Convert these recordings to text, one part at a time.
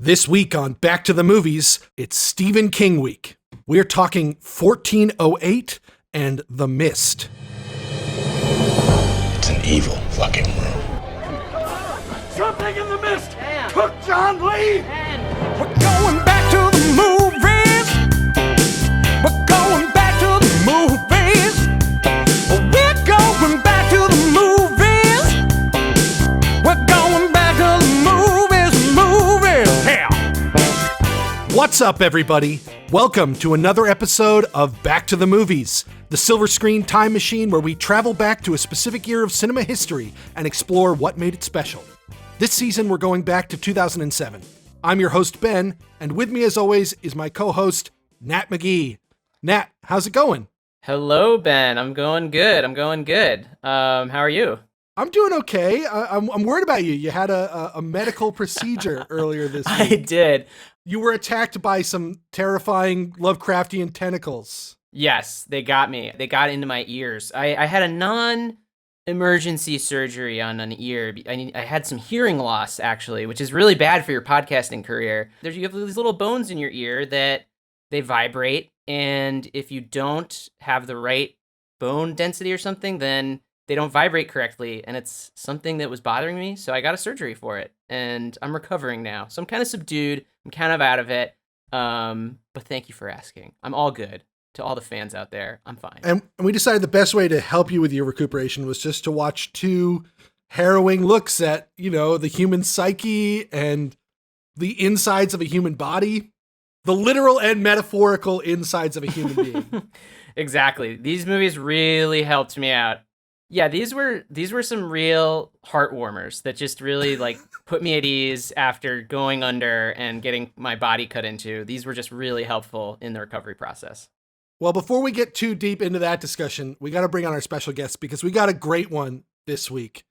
This week on Back to the Movies, it's Stephen King week. We're talking 1408 and The Mist. It's an evil fucking room. Something in the mist took John Lee. We're going back to the movies. We're going back to the movies. We're going back to the movies. We're going back to the movies. Yeah. What's up, everybody? Welcome to another episode of Back to the Movies, the silver screen time machine where we travel back to a specific year of cinema history and explore what made it special. This season, we're going back to 2007. I'm your host, Ben, and with me, as always, is my co-host, Nat McGee. Nat, how's it going? Hello, Ben. I'm going good. How are you? I'm doing okay. I'm worried about you. You had a medical procedure earlier this week. I did. You were attacked by some terrifying Lovecraftian tentacles. Yes, they got me. They got into my ears. I had a non-emergency surgery on an ear. I had some hearing loss, actually, which is really bad for your podcasting career. You have these little bones in your ear that they vibrate, and if you don't have the right bone density or something, then they don't vibrate correctly, and it's something that was bothering me, so I got a surgery for it, and I'm recovering now. So I'm kind of subdued. I'm kind of out of it, but thank you for asking. I'm all good. To all the fans out there, I'm fine. And we decided the best way to help you with your recuperation was just to watch two harrowing looks at, the human psyche and the insides of a human body, the literal and metaphorical insides of a human being. Exactly. These movies really helped me out. Yeah, these were some real heart warmers that just really put me at ease after going under and getting my body cut into. These were just really helpful in the recovery process. Well, before we get too deep into that discussion, we got to bring on our special guest because we got a great one this week.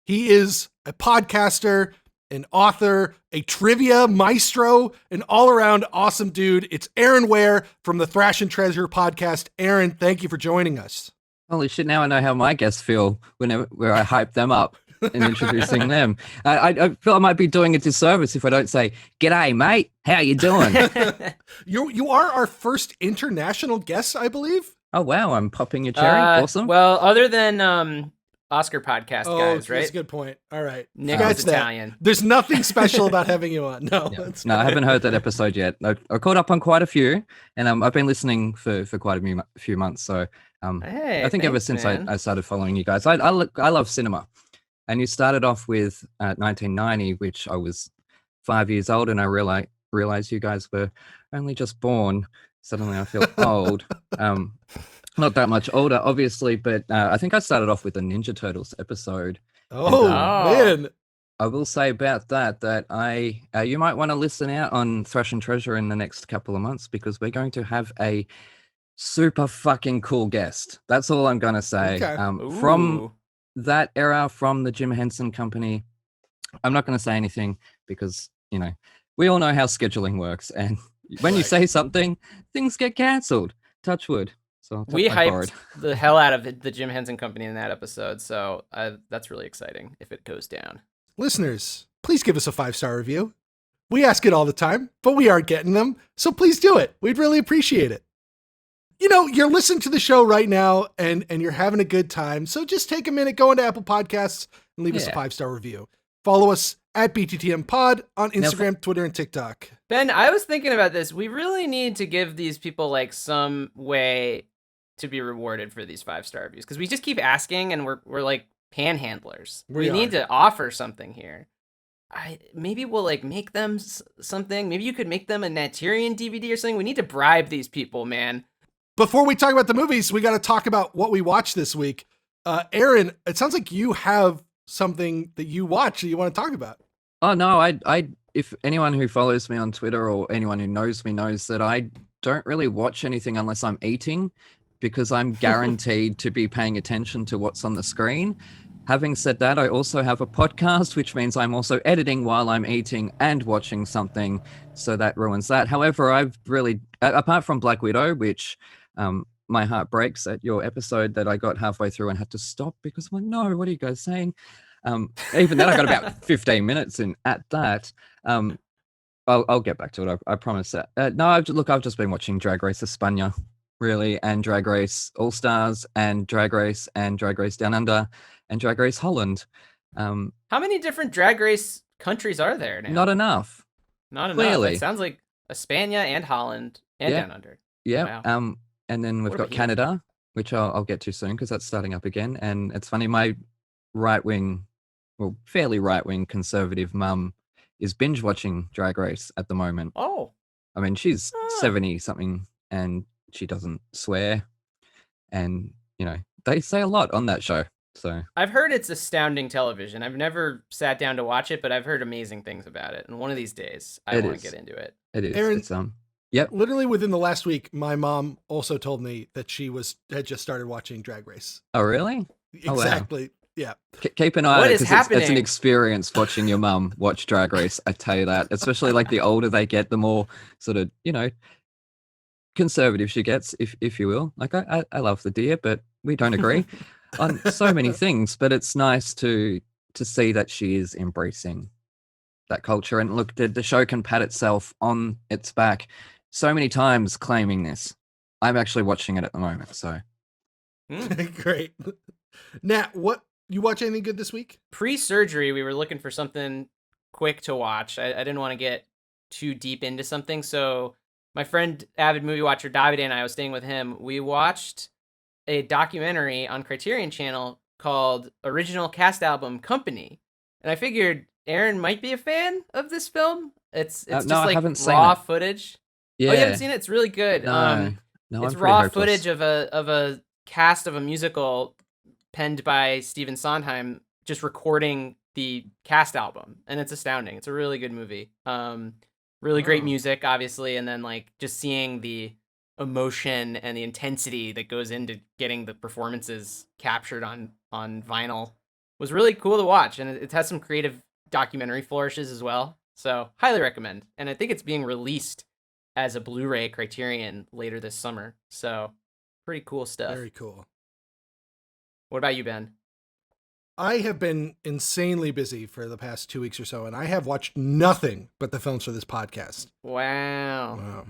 He is a podcaster, an author, a trivia maestro, an all-around awesome dude. It's Aaron Ware from the Thrash and Treasure podcast. Aaron, thank you for joining us. Holy shit, now I know how my guests feel where I hype them up and introducing them. I feel I might be doing a disservice if I don't say, "G'day, mate. How you doing?" You are our first international guest, I believe. Oh, wow. I'm popping your cherry. Awesome. Well, other than Oscar podcast guys, right? That's a good point. All right. Nick is Italian. There's nothing special about having you on. No, yeah. No, I haven't heard that episode yet. I caught up on quite a few, and I've been listening for quite a few months. So I think ever since I started following you guys, I love cinema. And you started off with 1990, which I was 5 years old, and I realized you guys were only just born. Suddenly I feel old. Not that much older, obviously, but I think I started off with a Ninja Turtles episode. Oh, man. I will say about that you might want to listen out on Thrash and Treasure in the next couple of months because we're going to have a super fucking cool guest. That's all I'm going to say. Okay. From that era, from the Jim Henson Company. I'm not going to say anything because, we all know how scheduling works. And when you say something, things get cancelled. Touch wood. So we hyped the hell out of the Jim Henson Company in that episode. So that's really exciting if it goes down. Listeners, please give us a 5-star review. We ask it all the time, but we aren't getting them. So please do it. We'd really appreciate it. You're listening to the show right now and you're having a good time. So just take a minute, go into Apple Podcasts and leave us a 5-star review. Follow us at BttM Pod on Instagram, Twitter, and TikTok. Ben, I was thinking about this. We really need to give these people some way to be rewarded for these 5-star reviews because we just keep asking and we're like panhandlers. We need to offer something here. Maybe we'll make them something. Maybe you could make them a Naturian DVD or something. We need to bribe these people, man. Before we talk about the movies, we got to talk about what we watched this week. Aaron, it sounds like you have something that you watch that you want to talk about. Oh, no, I if anyone who follows me on Twitter or anyone who knows me knows that I don't really watch anything unless I'm eating because I'm guaranteed to be paying attention to what's on the screen. Having said that, I also have a podcast, which means I'm also editing while I'm eating and watching something. So that ruins that. However, I've really, apart from Black Widow, which my heart breaks at your episode that I got halfway through and had to stop because I'm like, no, what are you guys saying? Even then I got about 15 minutes in at that. I'll get back to it. I promise that. No, I've just been watching Drag Race España, really, and Drag Race All Stars, and Drag Race Down Under, and Drag Race Holland. How many different Drag Race countries are there now? Not enough. Not enough. Clearly. It sounds like España and Holland and Yeah. Down Under. Yeah. Wow. And then we've What got about you? Canada, which I'll get to soon because that's starting up again. And it's funny, my fairly right wing conservative mum is binge watching Drag Race at the moment. Oh. I mean, she's Ah. 70 something and she doesn't swear. And, they say a lot on that show. So I've heard it's astounding television. I've never sat down to watch it, but I've heard amazing things about it. And one of these days, I It want is. to get into it. it is. Aaron- It's, yep. Literally within the last week, my mom also told me that she had just started watching Drag Race. Oh, really? Oh, wow. Exactly. Yeah. Keep an eye on What it is because it's an happening? experience watching your mum watch Drag Race. I tell you that, especially like the older they get, the more sort of conservative she gets, if you will. Like I love the dear, but we don't agree on so many things. But it's nice to see that she is embracing that culture. And look, the show can pat itself on its back so many times claiming this. I'm actually watching it at the moment, so. Great. Nat, you watch anything good this week? Pre-surgery, we were looking for something quick to watch. I didn't want to get too deep into something. So my friend, avid movie watcher Davide, and I was staying with him. We watched a documentary on Criterion Channel called Original Cast Album Company. And I figured Aaron might be a fan of this film. It's just no, I like haven't seen raw it. footage. Yeah. Oh, you haven't seen it? It's really good. No, It's I'm pretty raw hopeless. footage of a cast of a musical penned by Stephen Sondheim just recording the cast album, and it's astounding. It's a really good movie. Really great music, obviously, and then like just seeing the emotion and the intensity that goes into getting the performances captured on vinyl was really cool to watch, and it has some creative documentary flourishes as well. So highly recommend, and I think it's being released as a Blu-ray Criterion later this summer. So pretty cool stuff. Very cool. What about you, Ben? I have been insanely busy for the past 2 weeks or so, and I have watched nothing but the films for this podcast. Wow. Wow.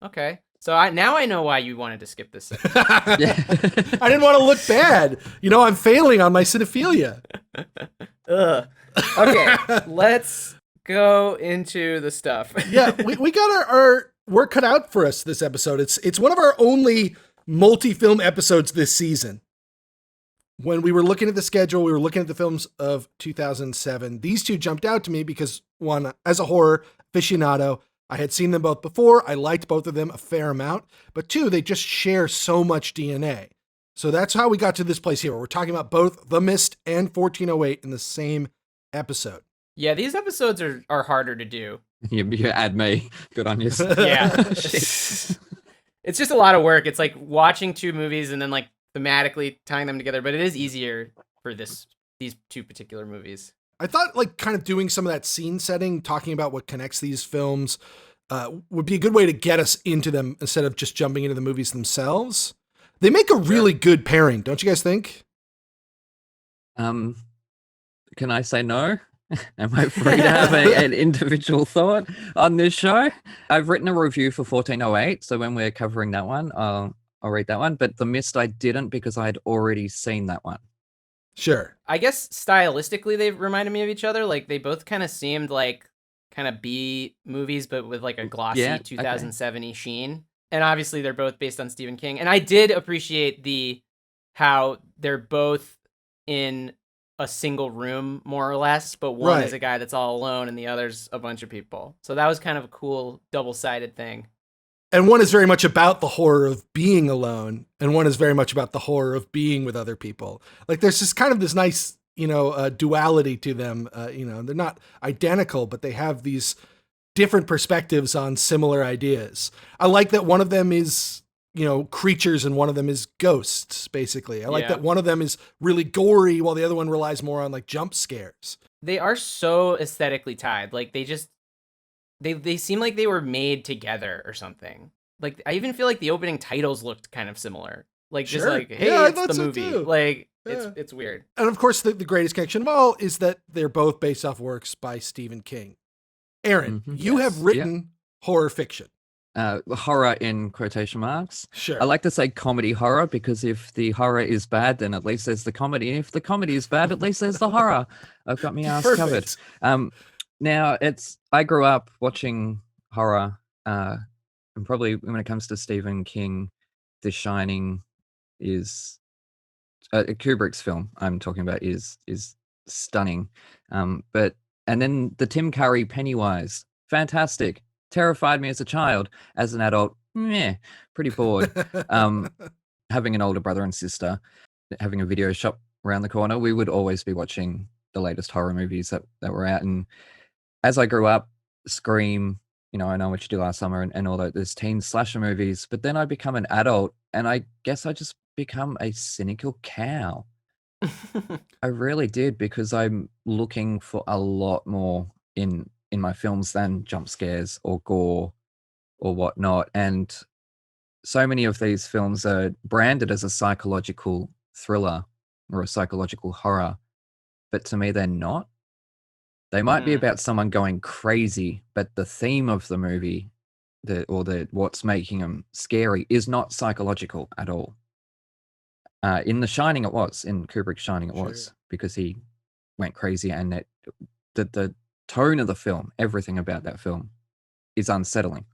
Okay. So now I know why you wanted to skip this segment. I didn't want to look bad. I'm failing on my cinephilia. Ugh. Okay, let's go into the stuff. Yeah, we got our work cut out for us this episode. It's one of our only multi-film episodes this season. When we were looking at the schedule, we were looking at the films of 2007. These two jumped out to me because, one, as a horror aficionado, I had seen them both before. I liked both of them a fair amount. But two, they just share so much DNA. So that's how we got to this place here, where we're talking about both The Mist and 1408 in the same episode. Yeah, these episodes are harder to do. You add me. Good on you. Yeah. It's just a lot of work. It's like watching two movies and then like thematically tying them together, but it is easier for these two particular movies. I thought like kind of doing some of that scene setting, talking about what connects these films, would be a good way to get us into them instead of just jumping into the movies themselves. They make a really good pairing, don't you guys think? Can I say no? Am I free to have an individual thought on this show? I've written a review for 1408, so when we're covering that one, I'll read that one. But The Mist I didn't because I had already seen that one. Sure. I guess stylistically they reminded me of each other. Like they both kind of seemed like kind of B movies, but with like a glossy 2007-y sheen. And obviously they're both based on Stephen King. And I did appreciate how they're both in a single room, more or less, but one Right. is a guy that's all alone and the other's a bunch of people. So that was kind of a cool double-sided thing. And one is very much about the horror of being alone, and one is very much about the horror of being with other people. Like there's just kind of this nice, duality to them. They're not identical, but they have these different perspectives on similar ideas. I like that one of them is, creatures and one of them is ghosts, basically. I like that one of them is really gory while the other one relies more on like jump scares. They are so aesthetically tied. Like they seem like they were made together or something. Like I even feel like the opening titles looked kind of similar. Like just Sure. like, hey, Yeah, I it's thought the so movie. too. Like Yeah. it's weird. And of course, the greatest connection of all is that they're both based off works by Stephen King. Aaron, you Yes, have written horror fiction. Horror in quotation marks. Sure. I like to say comedy horror because if the horror is bad, then at least there's the comedy. And if the comedy is bad, at least there's the horror. I've got my ass covered. Now I grew up watching horror, and probably when it comes to Stephen King, The Shining is Kubrick's film I'm talking about is stunning. And then the Tim Curry Pennywise, fantastic. Terrified me as a child. As an adult, pretty bored. Having an older brother and sister, having a video shop around the corner, we would always be watching the latest horror movies that were out. And as I grew up, Scream, I Know What You Did Last Summer, and all those teen slasher movies. But then I become an adult, and I guess I just become a cynical cow. I really did, because I'm looking for a lot more in my films than jump scares or gore or whatnot. And so many of these films are branded as a psychological thriller or a psychological horror, but to me, they're not. They might be about someone going crazy, but the theme of the movie, what's making them scary, is not psychological at all. In The Shining, it was. In Kubrick's Shining, it was, because he went crazy, and the tone of the film, everything about that film, is unsettling.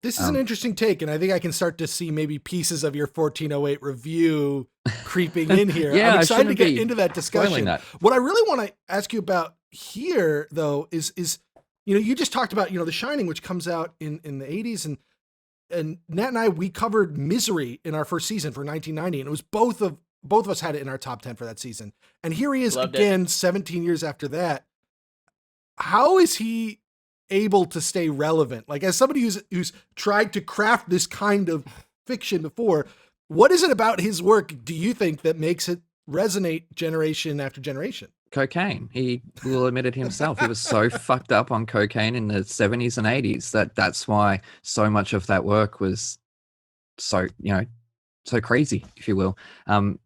This is an interesting take, and I think I can start to see maybe pieces of your 1408 review creeping in here. Yeah, I'm excited to get into that discussion. That. What I really want to ask you about here, though, is you just talked about The Shining, which comes out in the 80s, and Nat and I, we covered Misery in our first season for 1990, and it was both of us had it in our top 10 for that season. And here he is again, 17 years after that. How is he able to stay relevant? Like, as somebody who's tried to craft this kind of fiction before, what is it about his work, do you think, that makes it resonate generation after generation? Cocaine. He will admit it himself. He was so fucked up on cocaine in the 70s and 80s that's why so much of that work was so crazy, if you will.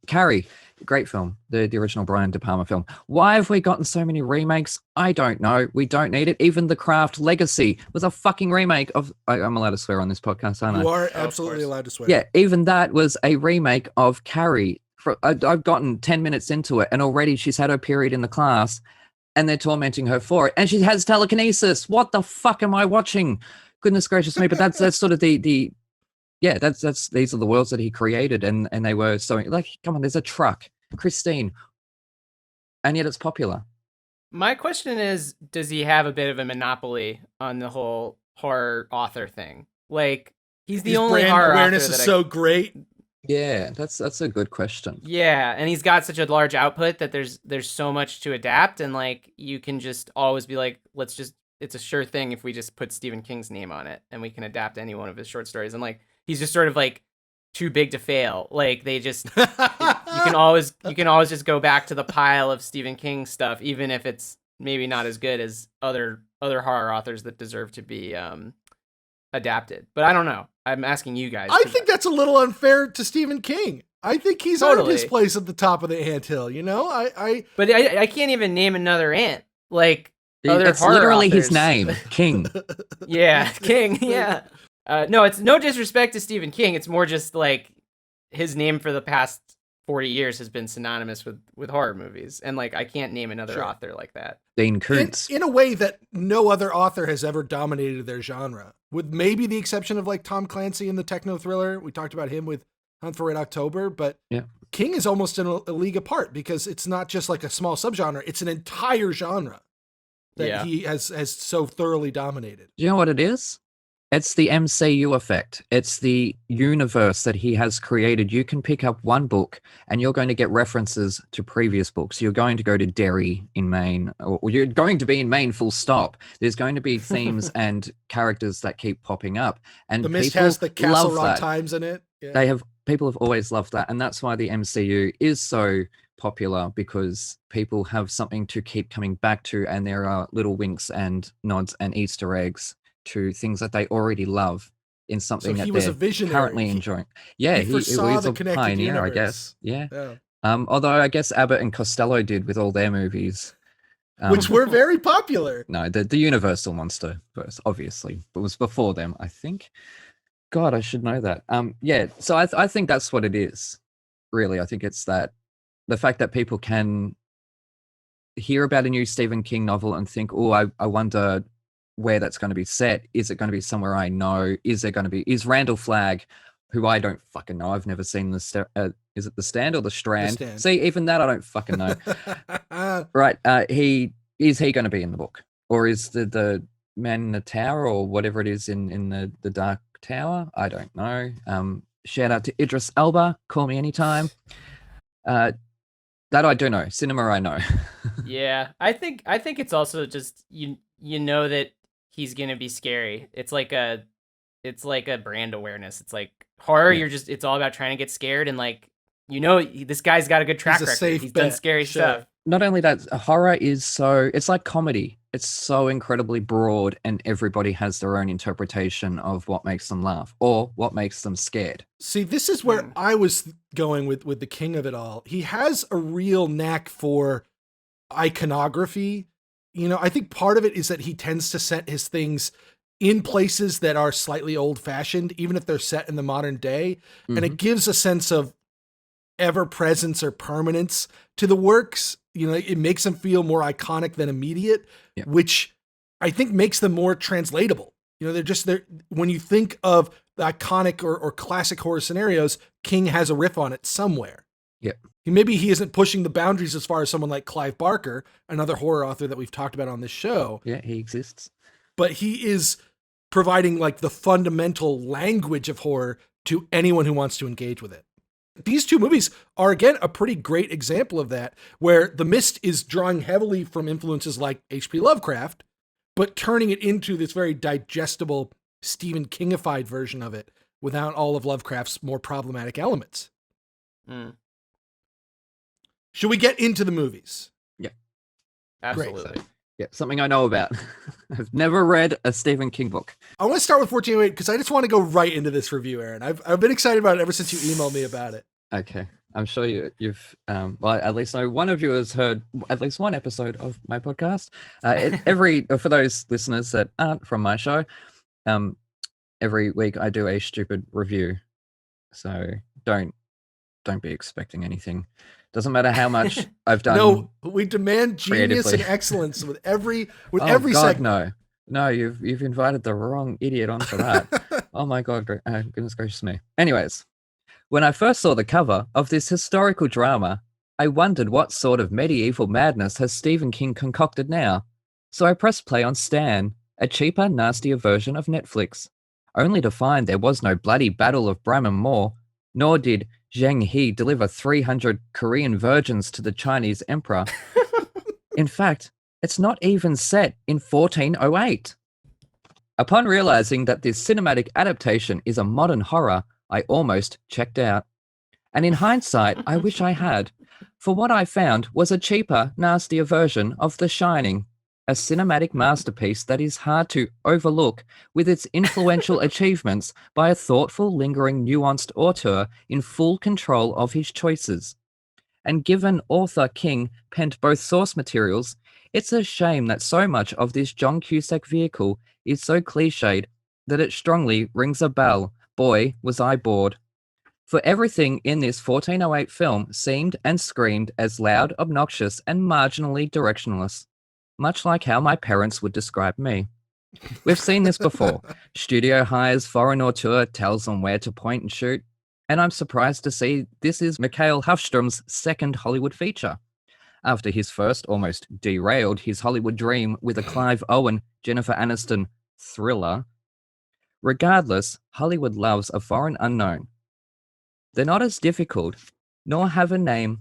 Carrie, great film, the original Brian De Palma film. Why have we gotten so many remakes? I don't know. We don't need it. Even The Craft Legacy was a fucking remake of... I'm allowed to swear on this podcast, aren't I? You are absolutely allowed to swear. Yeah, even that was a remake of Carrie. I've gotten 10 minutes into it, and already she's had her period in the class, and they're tormenting her for it, and she has telekinesis. What the fuck am I watching? Goodness gracious me! But that's sort of these are the worlds that he created, and they were so like, come on, there's a truck, Christine, and yet it's popular. My question is, does he have a bit of a monopoly on the whole horror author thing? Like, he's the only brand horror awareness author is that so great. Yeah, that's a good question. Yeah, and he's got such a large output that there's so much to adapt, and like, you can just always be like, it's a sure thing if we just put Stephen King's name on it, and we can adapt any one of his short stories. And like, he's just sort of like too big to fail. Like, they just you can always just go back to the pile of Stephen King stuff, even if it's maybe not as good as other horror authors that deserve to be adapted. But I don't know. I'm asking you guys. I think that's a little unfair to Stephen King. I think he's earned his place at the top of the anthill, But I can't even name another ant. Like, other it's horror literally authors. his name, King. Yeah, King, yeah. No, it's no disrespect to Stephen King. It's more just like his name for the past 40 years has been synonymous with horror movies. And like, I can't name another author like that. Dean Koontz. In a way that no other author has ever dominated their genre, with maybe the exception of like Tom Clancy in the techno thriller. We talked about him with Hunt for Red October, but King is almost in a league apart, because it's not just like a small subgenre. It's an entire genre that he has so thoroughly dominated. Do you know what it is? It's the MCU effect. It's the universe that he has created. You can pick up one book and you're going to get references to previous books. You're going to go to Derry in Maine, or you're going to be in Maine, full stop. There's going to be themes and characters that keep popping up. And The Mist has the Castle Rock Times in it. Yeah. People have always loved that. And that's why the MCU is so popular, because people have something to keep coming back to, and there are little winks and nods and Easter eggs to things that they already love in something that they're currently enjoying. Yeah, he was a pioneer, I guess. Yeah. Although I guess Abbott and Costello did with all their movies. which were very popular. No, the Universal monster first, obviously, but it was before them, I think. God, I should know that. Yeah, so I think that's what it is. Really, I think it's that the fact that people can hear about a new Stephen King novel and think, oh, I wonder where that's going to be set. Is it going to be somewhere I know? Is Randall Flagg, who I don't fucking know, I've never seen is it The Stand or The Strand? Stand. See, even that I don't fucking know. Right, is he going to be in the book? Or is the man in the tower or whatever it is in the Dark Tower? I don't know. Shout out to Idris Elba, call me anytime. That I do know. Cinema I know. Yeah, I think it's also just you know that he's gonna be scary. It's like a brand awareness. It's like horror. Yeah. It's all about trying to get scared, and like this guy's got a good track record. He's done scary stuff. Not only that, horror is it's like comedy. It's so incredibly broad, and everybody has their own interpretation of what makes them laugh or what makes them scared. See, this is where I was going with the king of it all. He has a real knack for iconography. You know, I think part of it is that he tends to set his things in places that are slightly old-fashioned, even if they're set in the modern day. And it gives a sense of ever-presence or permanence to the works. You know, it makes them feel more iconic than immediate, which I think makes them more translatable. You know, they're when you think of the iconic or classic horror scenarios, King has a riff on it somewhere. Yeah. Maybe he isn't pushing the boundaries as far as someone like Clive Barker, another horror author that we've talked about on this show. Yeah, he exists. But he is providing like the fundamental language of horror to anyone who wants to engage with it. These two movies are, again, a pretty great example of that, where The Mist is drawing heavily from influences like H.P. Lovecraft, but turning it into this very digestible Stephen Kingified version of it without all of Lovecraft's more problematic elements. Should we get into the movies? Yeah. Absolutely. Great. Yeah, something I know about. I've never read a Stephen King book. I want to start with 1408 because I just want to go right into this review, Aaron. I've been excited about it ever since you emailed me about it. Okay. I'm sure you've well, at least know one of you has heard at least one episode of my podcast. For those listeners that aren't from my show, every week I do a stupid review. So don't be expecting anything. Doesn't matter how much I've done. No, we demand genius and excellence with every segment. No, you've invited the wrong idiot onto that. Oh my God, goodness gracious me. Anyways, when I first saw the cover of this historical drama, I wondered what sort of medieval madness has Stephen King concocted now. So I pressed play on Stan, a cheaper, nastier version of Netflix, only to find there was no bloody Battle of Bramham Moor, nor did Zheng He deliver 300 Korean virgins to the Chinese emperor. In fact, it's not even set in 1408. Upon realizing that this cinematic adaptation is a modern horror, I almost checked out. And in hindsight, I wish I had, for what I found was a cheaper, nastier version of The Shining, a cinematic masterpiece that is hard to overlook with its influential achievements by a thoughtful, lingering, nuanced auteur in full control of his choices. And given author King penned both source materials, it's a shame that so much of this John Cusack vehicle is so cliched that it strongly rings a bell. Boy, was I bored. For everything in this 1408 film seemed and screamed as loud, obnoxious, and marginally directionless. Much like how my parents would describe me. We've seen this before. Studio hires foreign auteur, tells them where to point and shoot, and I'm surprised to see this is Mikhail Hafstrom's second Hollywood feature. After his first almost derailed his Hollywood dream with a Clive Owen, Jennifer Aniston thriller. Regardless, Hollywood loves a foreign unknown. They're not as difficult, nor have a name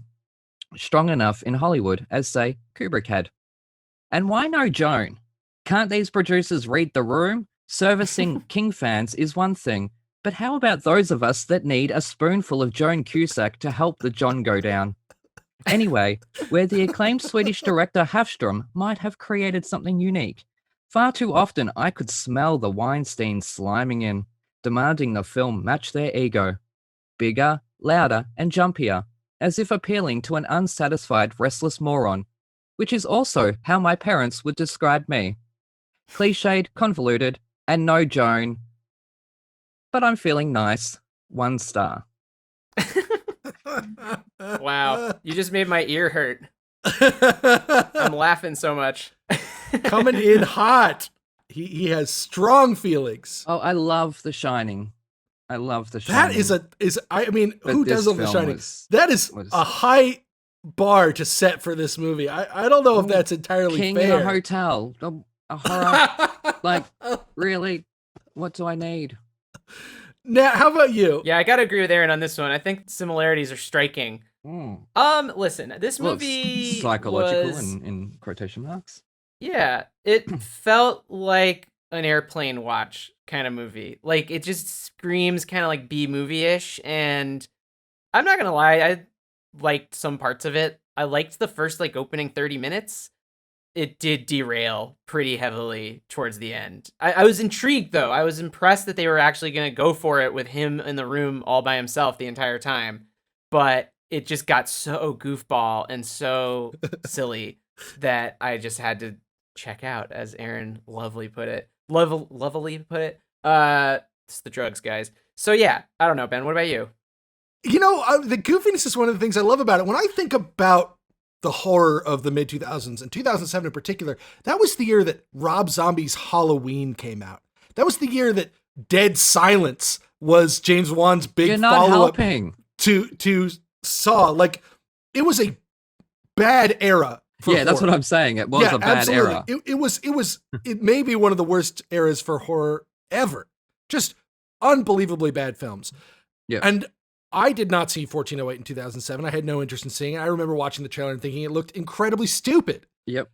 strong enough in Hollywood as, say, Kubrick had. And why no Joan? Can't these producers read the room? Servicing King fans is one thing, but how about those of us that need a spoonful of Joan Cusack to help the John go down? Anyway, where the acclaimed Swedish director Hafstrom might have created something unique, far too often I could smell the Weinstein sliming in, demanding the film match their ego. Bigger, louder, and jumpier, as if appealing to an unsatisfied, restless moron. which is also how my parents would describe me. Cliched, convoluted, and no Joan. But I'm feeling nice. 1 star. Wow, you just made my ear hurt. I'm laughing so much. Coming in hot. He has strong feelings. Oh, I love The Shining. I love The Shining. That I mean, But who this doesn't love The film Shining? was- That is was- a high bar to set for this movie. I don't know if that's entirely King fair. in a hotel. A horror. Like, really? What do I need? Now, how about you? Yeah, I gotta agree with Aaron on this one. I think similarities are striking. Listen, this Well, it's movie psychological was, in quotation marks. yeah, it felt like an airplane watch kind of movie. Like, it just screams kind of like B movie-ish, and I'm not gonna lie, I liked some parts of it. I liked the first like opening 30 minutes. It did derail pretty heavily towards the end. I was intrigued though. I was impressed that they were actually gonna go for it with him in the room all by himself the entire time. But it just got so goofball and so silly that I just had to check out, as Aaron lovely put it. Lovely put it. It's the drugs, guys. So yeah, I don't know, Ben. What about you? You know, the goofiness is one of the things I love about it. When I think about the horror of the mid 2000s and 2007 in particular, that was the year that Rob Zombie's Halloween came out. That was the year that Dead Silence was James Wan's big You're not follow-up helping. to Saw. Like, it was a bad era for Yeah, that's horror. what I'm saying. It was a bad absolutely. era. It may be one of the worst eras for horror ever. Just unbelievably bad films. Yeah. And I did not see 1408 in 2007. I had no interest in seeing it. I remember watching the trailer and thinking it looked incredibly stupid. Yep.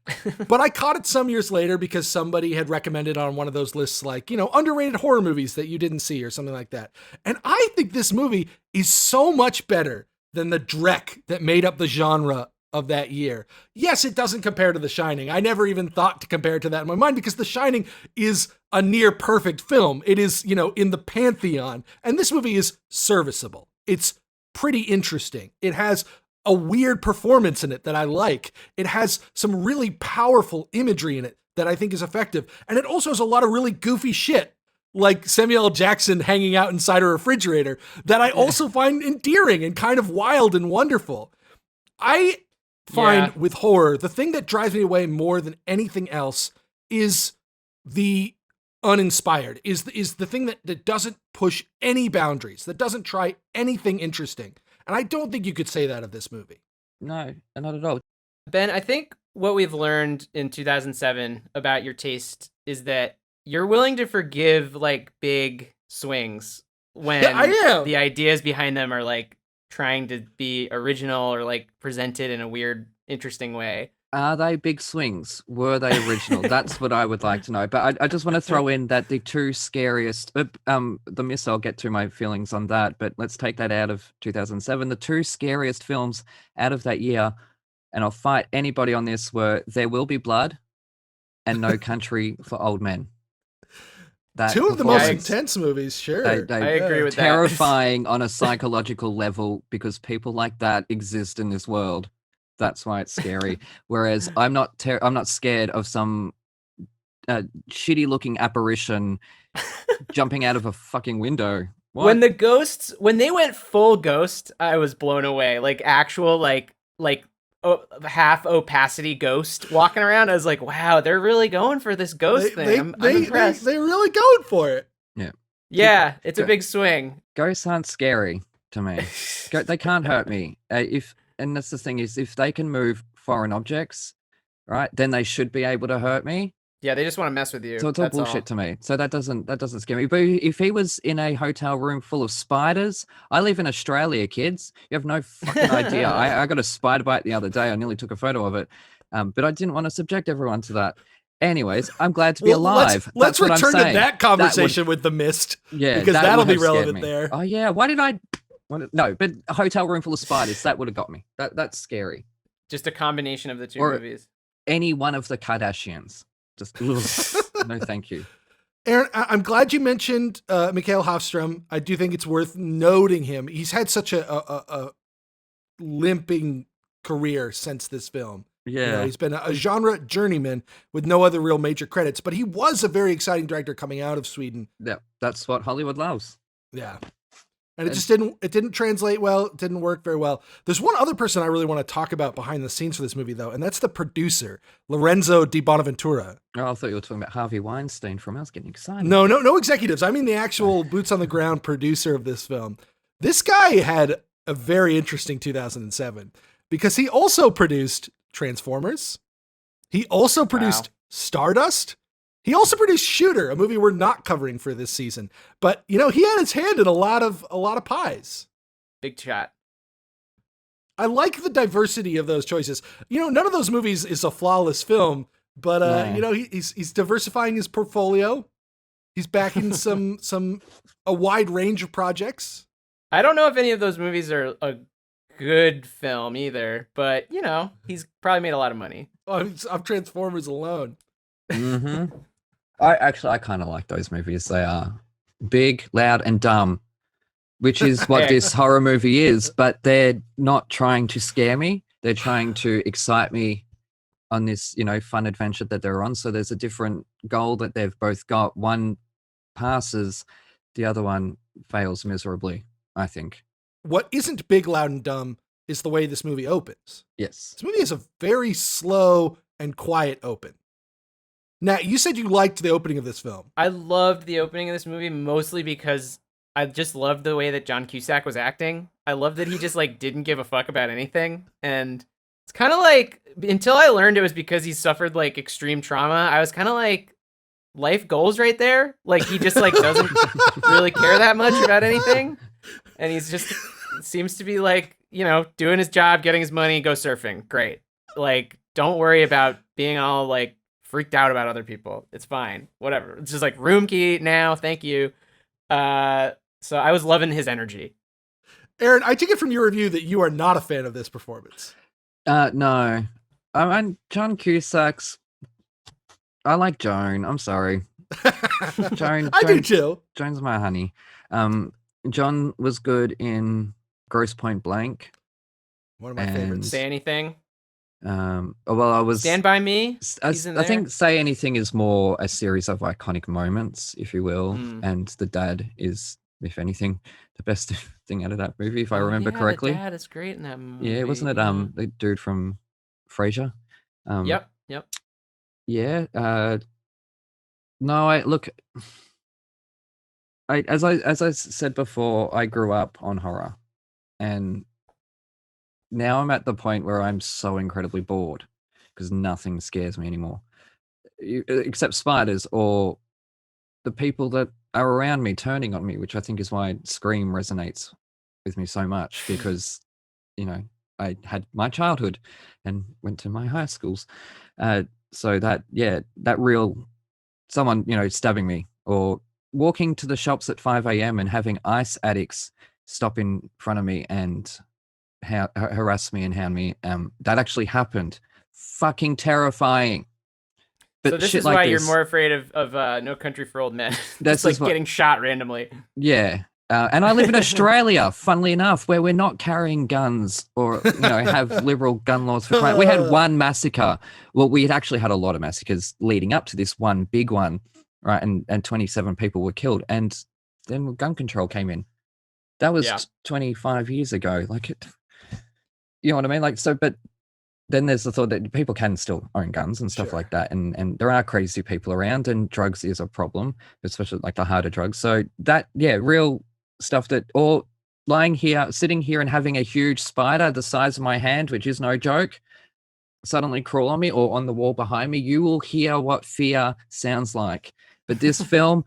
But I caught it some years later because somebody had recommended on one of those lists, like, you know, underrated horror movies that you didn't see or something like that. And I think this movie is so much better than the dreck that made up the genre of that year. Yes, it doesn't compare to The Shining. I never even thought to compare it to that in my mind because The Shining is a near perfect film. It is, you know, in the pantheon. And this movie is serviceable. It's pretty interesting. It has a weird performance in it that I like. It has some really powerful imagery in it that I think is effective. And it also has a lot of really goofy shit, like Samuel L. Jackson hanging out inside a refrigerator, that I also find endearing and kind of wild and wonderful. I find with horror, the thing that drives me away more than anything else is the uninspired, is the thing that doesn't push any boundaries, that doesn't try anything interesting. And I don't think you could say that of this movie. No, not at all. Ben, I think what we've learned in 2007 about your taste is that you're willing to forgive like big swings when Yeah, I am. the ideas behind them are like trying to be original or like presented in a weird, interesting way. Are they big swings? Were they original? That's what I would like to know. But I just want to throw in that the two scariest, the Mist, I'll get to my feelings on that, but let's take that out of 2007. The two scariest films out of that year, and I'll fight anybody on this, were There Will Be Blood and No Country for Old Men. That Two of the most performance, intense movies, sure. They I agree with that. terrifying on a psychological level because people like that exist in this world. That's why it's scary. Whereas I'm not scared of some shitty looking apparition jumping out of a fucking window. What? When they went full ghost, I was blown away. Like actual like half opacity ghost walking around. I was like, wow, they're really going for this ghost thing. I'm impressed. They're really going for it. Yeah, it's a big swing. Ghosts aren't scary to me. They can't hurt me. And that's the thing is, if they can move foreign objects, right, then they should be able to hurt me. Yeah, they just want to mess with you. So it's all bullshit to me. So that doesn't scare me. But if he was in a hotel room full of spiders, I live in Australia, kids. You have no fucking idea. I got a spider bite the other day. I nearly took a photo of it, but I didn't want to subject everyone to that. Anyways, I'm glad to be alive. Let's That's what I'm return to saying. that conversation with the Mist. Yeah, because that that'll would be have scared relevant me. there. Oh yeah, why did I? No, but a hotel room full of spiders, that would have got me. That's scary. Just a combination of the two Or- movies. Any one of the Kardashians. Just no, thank you. Aaron, I'm glad you mentioned Mikhail Hofstrom. I do think it's worth noting him. He's had such a limping career since this film. Yeah. He's been a genre journeyman with no other real major credits, but he was a very exciting director coming out of Sweden. Yeah. That's what Hollywood loves. Yeah. And it just didn't translate well. It didn't work very well. There's one other person I really want to talk about behind the scenes for this movie, though, and that's the producer, Lorenzo Di Bonaventura. Oh, I thought you were talking about Harvey Weinstein from. I was getting excited. No executives. I mean the actual boots on the ground producer of this film. This guy had a very interesting 2007 because he also produced Transformers. He also produced Stardust. He also produced Shooter, a movie we're not covering for this season. But, he had his hand in a lot of pies. Big shot. I like the diversity of those choices. None of those movies is a flawless film, but he's diversifying his portfolio. He's backing a wide range of projects. I don't know if any of those movies are a good film either, but he's probably made a lot of money. On Transformers alone. Mm-hmm. I kind of like those movies. They are big, loud, and dumb, which is what this horror movie is, but they're not trying to scare me. They're trying to excite me on this, fun adventure that they're on. So there's a different goal that they've both got. One passes, the other one fails miserably, I think. What isn't big, loud, and dumb is the way this movie opens. Yes. This movie is a very slow and quiet open. Nat, you said you liked the opening of this film. I loved the opening of this movie mostly because I just loved the way that John Cusack was acting. I loved that he just didn't give a fuck about anything. And it's kind of until I learned it was because he suffered extreme trauma, I was kind of life goals right there. He just doesn't really care that much about anything. And he's just seems to be doing his job, getting his money, go surfing. Great. Don't worry about being all freaked out about other people. It's fine. Whatever. It's just room key now. Thank you. So I was loving his energy. Aaron, I take it from your review that you are not a fan of this performance. No. I'm John Cusack's. I like Joan. I'm sorry. Joan. I do too. Joan's my honey. John was good in Gross Point Blank. One of my favorites. Say Anything. Well, I was Stand By Me. I think Say Anything is more a series of iconic moments, if you will, and the dad is, if anything, the best thing out of that movie, if I remember correctly. The dad is great in that movie. Yeah, wasn't it? The dude from Frasier. Yep. Yeah. No, as I said before, I grew up on horror, and now I'm at the point where I'm so incredibly bored because nothing scares me anymore, except spiders or the people that are around me turning on me, which I think is why Scream resonates with me so much because, I had my childhood and went to my high schools. So that real someone, stabbing me or walking to the shops at 5 a.m. and having ice addicts stop in front of me and harass me and hound me. That actually happened. Fucking terrifying. But so this shit is why like you're this, more afraid of No Country for Old Men. That's just getting shot randomly. Yeah. And I live in Australia, funnily enough, where we're not carrying guns or, have liberal gun laws for crime. We had one massacre. Well, we had actually had a lot of massacres leading up to this one big one, right? And 27 people were killed. And then gun control came in. That was 25 years ago. You know what I mean? But then there's the thought that people can still own guns and stuff like that. And there are crazy people around, and drugs is a problem, especially the harder drugs. So that, real stuff or sitting here and having a huge spider the size of my hand, which is no joke, suddenly crawl on me or on the wall behind me, you will hear what fear sounds like. But this film,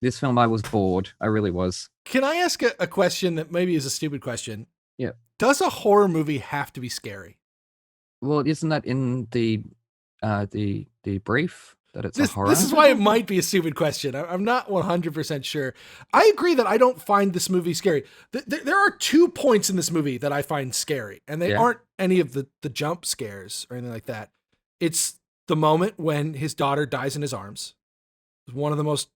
this film, I was bored. I really was. Can I ask a question that maybe is a stupid question? Yeah. Does a horror movie have to be scary? Well, isn't that in the brief that it's a horror? This is why it might be a stupid question. I'm not 100% sure. I agree that I don't find this movie scary. There are 2 points in this movie that I find scary, and they aren't any of the jump scares or anything like that. It's the moment when his daughter dies in his arms. It's one of the most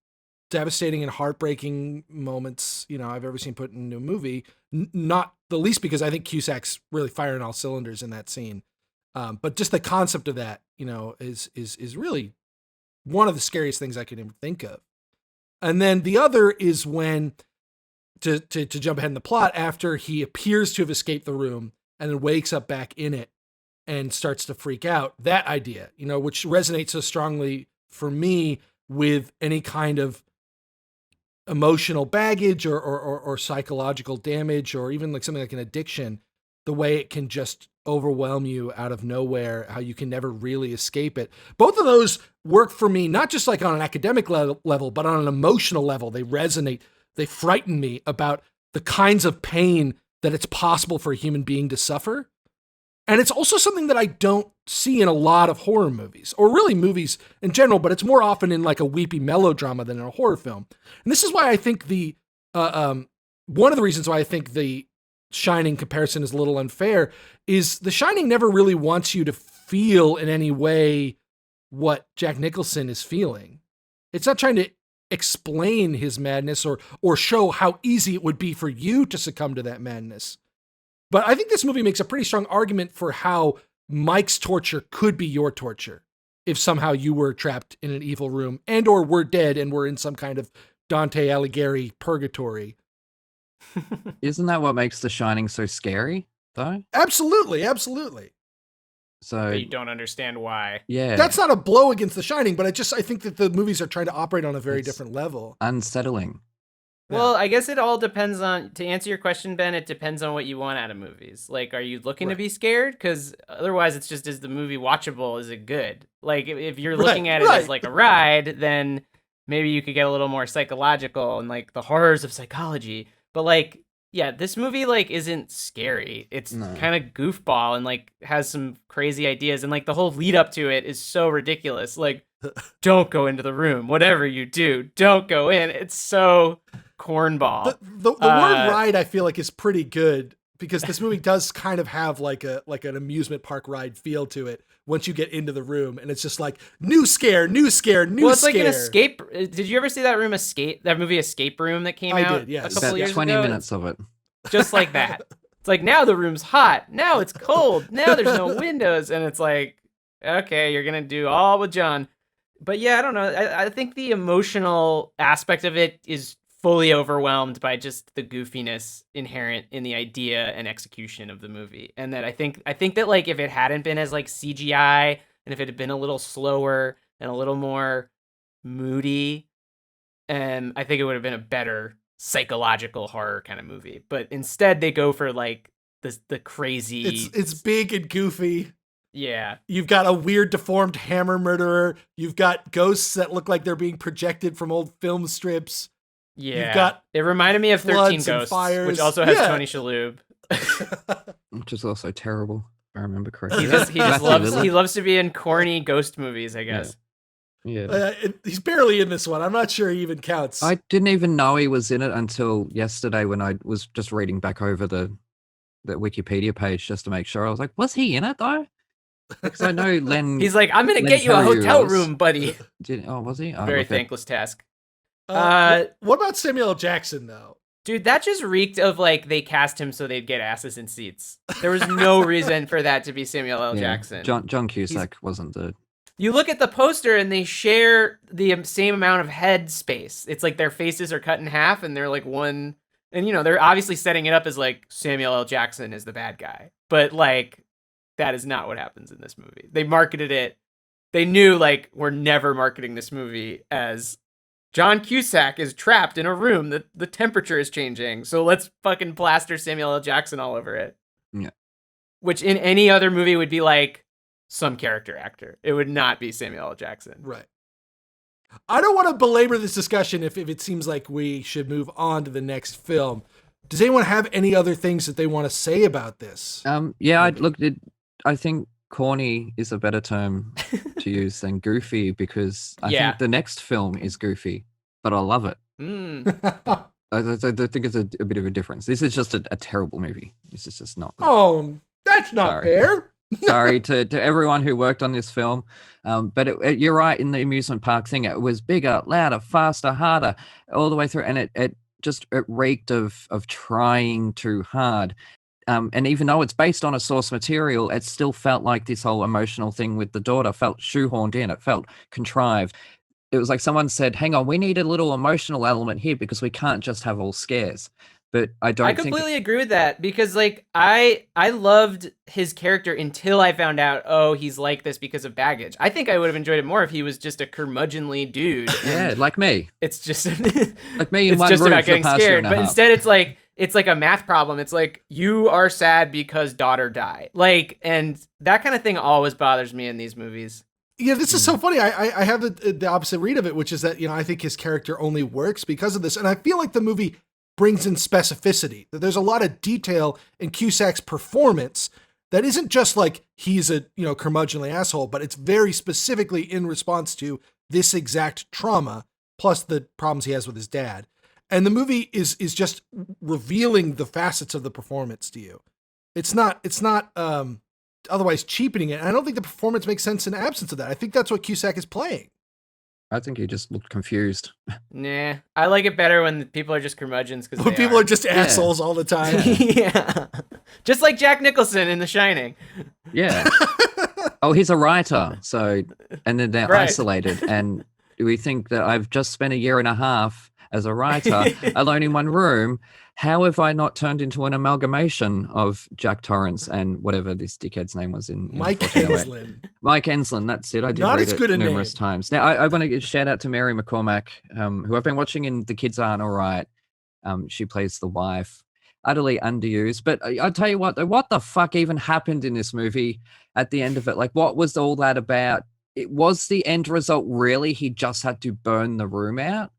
devastating and heartbreaking moments, I've ever seen put into a movie. Not the least because I think Cusack's really firing all cylinders in that scene. But just the concept of that, is really one of the scariest things I can even think of. And then the other is when, to jump ahead in the plot, after he appears to have escaped the room and then wakes up back in it and starts to freak out, that idea, which resonates so strongly for me with any kind of emotional baggage or psychological damage, or even like something like an addiction, the way it can just overwhelm you out of nowhere, how you can never really escape it. Both of those work for me, not just like on an academic level, but on an emotional level. They resonate. They frighten me about the kinds of pain that it's possible for a human being to suffer. And it's also something that I don't see in a lot of horror movies, or really movies in general, but it's more often in like a weepy melodrama than in a horror film. And this is why I think one of the reasons why I think the Shining comparison is a little unfair is The Shining never really wants you to feel in any way what Jack Nicholson is feeling. It's not trying to explain his madness or show how easy it would be for you to succumb to that madness. But I think this movie makes a pretty strong argument for how Mike's torture could be your torture if somehow you were trapped in an evil room and or were dead and were in some kind of Dante Alighieri purgatory. Isn't that what makes The Shining so scary, though? Absolutely, absolutely. So But you don't understand why. yeah, That's not a blow against The Shining, but I think that the movies are trying to operate on a very It's different level. unsettling. Well, I guess it all depends on, to answer your question, Ben, it depends on what you want out of movies. Like, are you looking to Right. be scared? Because otherwise it's just, is the movie watchable? Is it good? Like, if you're looking Right, at it as right. like a ride, then maybe you could get a little more psychological and like the horrors of psychology. But like, yeah, this movie like isn't scary. It's No. kind of goofball and like has some crazy ideas, and like the whole lead up to it is so ridiculous. Like, don't go into the room. Whatever you do, don't go in. It's so cornball. The word ride, I feel like, is pretty good because this movie does kind of have like an amusement park ride feel to it once you get into the room, and it's just like new scare, new scare, new Well, it's scare. like an escape. Did you ever see that movie Escape Room that came I out did, yes. a couple About years 20 ago? minutes of it. Just like that. It's like, now the room's hot. Now it's cold. Now there's no windows. And it's like, okay, you're going to do all with John. But yeah, I don't know. I think the emotional aspect of it is fully overwhelmed by just the goofiness inherent in the idea and execution of the movie. And that I think that like if it hadn't been as like CGI and if it had been a little slower and a little more moody, I think it would have been a better psychological horror kind of movie. But instead they go for like the crazy. It's big and goofy. Yeah. You've got a weird deformed hammer murderer. You've got ghosts that look like they're being projected from old film strips. Yeah. You've got it reminded me of 13 floods and Ghosts, fires. which also has Yeah. Tony Shalhoub. Which is also terrible, if I remember correctly. He just Matthew loves Lillard? he loves to be in corny ghost movies, I guess. Yeah. He's barely in this one. I'm not sure he even counts. I didn't even know he was in it until yesterday when I was just reading back over the Wikipedia page just to make sure. I was like, was he in it though? Because I know Len. He's like, I'm gonna Len get you a Terrier hotel was- room, buddy. Was he? Oh, Very okay. thankless task. What about Samuel L. Jackson though? Dude, that just reeked of like they cast him so they'd get asses in seats. There was no reason for that to be Samuel L. Yeah. Jackson. John Cusack wasn't the. You look at the poster and they share the same amount of head space. It's like their faces are cut in half and they're like one. And, they're obviously setting it up as like Samuel L. Jackson is the bad guy. But like, that is not what happens in this movie. They marketed it. They knew like, we're never marketing this movie as John Cusack is trapped in a room that the temperature is changing. So let's fucking plaster Samuel L. Jackson all over it. Yeah. Which in any other movie would be like some character actor. It would not be Samuel L. Jackson. Right. I don't want to belabor this discussion if it seems like we should move on to the next film. Does anyone have any other things that they want to say about this? Yeah, I think corny is a better term to use than goofy because I Yeah. think the next film is goofy, but I love it. I think it's a bit of a difference. This is just a terrible movie. This is just not good. Oh, that's not Sorry. fair. Sorry to everyone who worked on this film. But you're right, in the amusement park thing, it was bigger, louder, faster, harder, all the way through. And it reeked of trying too hard. And even though it's based on a source material, it still felt like this whole emotional thing with the daughter felt shoehorned in. It felt contrived. It was like someone said, hang on, we need a little emotional element here because we can't just have all scares. But I completely agree with that, because like I loved his character until I found out, oh, he's like this because of baggage. I think I would have enjoyed it more if he was just a curmudgeonly dude. Yeah, like me. It's just like me in it's one just room about for the getting past year scared. and a But half. instead it's like a math problem. It's like, you are sad because daughter died. Like, and that kind of thing always bothers me in these movies. Yeah, this is so funny. I have the opposite read of it, which is that, I think his character only works because of this. And I feel like the movie brings in specificity, that there's a lot of detail in Cusack's performance that isn't just like he's a, curmudgeonly asshole, but it's very specifically in response to this exact trauma, plus the problems he has with his dad. And the movie is just revealing the facets of the performance to you. It's not otherwise cheapening it. And I don't think the performance makes sense in absence of that. I think that's what Cusack is playing. I think he just looked confused. Nah, I like it better when people are just curmudgeons, because When people are just assholes all the time. yeah, just like Jack Nicholson in The Shining. Yeah. Oh, he's a writer. So, and then they're Right. isolated. And we think that I've just spent a year and a half as a writer alone in one room. How have I not turned into an amalgamation of Jack Torrance and whatever this dickhead's name was in Mike 1408? Henslin. Mike Enslin, that's it. I did Not read as it good a numerous name. times. Now, I want to give a shout out to Mary McCormack, who I've been watching in The Kids Aren't All Right. She plays the wife. Utterly underused. But I'll tell you what the fuck even happened in this movie at the end of it? Like, what was all that about? It was the end result really he just had to burn the room out?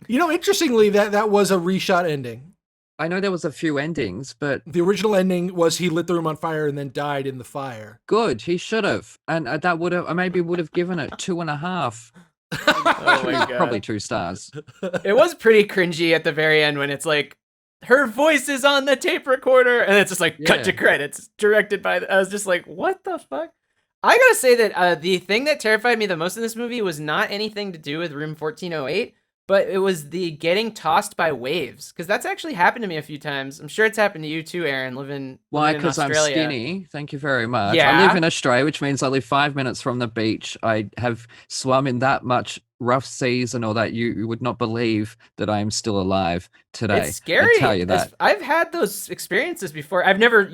Interestingly, that was a reshot ending. I know there was a few endings, but The original ending was he lit the room on fire and then died in the fire. good. He should have. And that would have, maybe would have given it 2.5. Oh my god, Probably 2 stars. It was pretty cringy at the very end when it's like, her voice is on the tape recorder, and it's just like, cut Yeah. to credits, directed by. I was just like, what the fuck? I gotta say that the thing that terrified me the most in this movie was not anything to do with room 1408, but it was the getting tossed by waves, because that's actually happened to me a few times. I'm sure it's happened to you too, Aaron, living Why? in Because I'm Australia. skinny. Thank you very much. I Yeah. live in Australia, which means I live 5 minutes from the beach. I have swum in that much rough seas and all that. You would not believe that I am still alive today. It's scary. I tell you that. I've had those experiences before. I've never,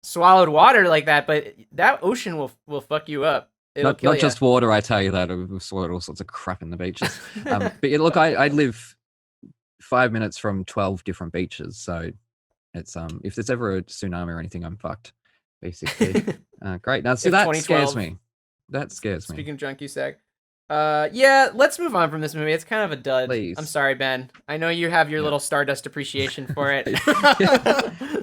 swallowed water like that, but that ocean will fuck you up. It'll Not kill ya. just water, I tell you that. I've swallowed all sorts of crap in the beaches. But yeah, look, I live 5 minutes from 12 different beaches. So it's if there's ever a tsunami or anything, I'm fucked, basically. Great. Now, see, If that 2012 scares me. That scares me. Speaking of John Cusack. Yeah, let's move on from this movie. It's kind of a dud. Please. I'm sorry, Ben. I know you have your little Stardust appreciation for it.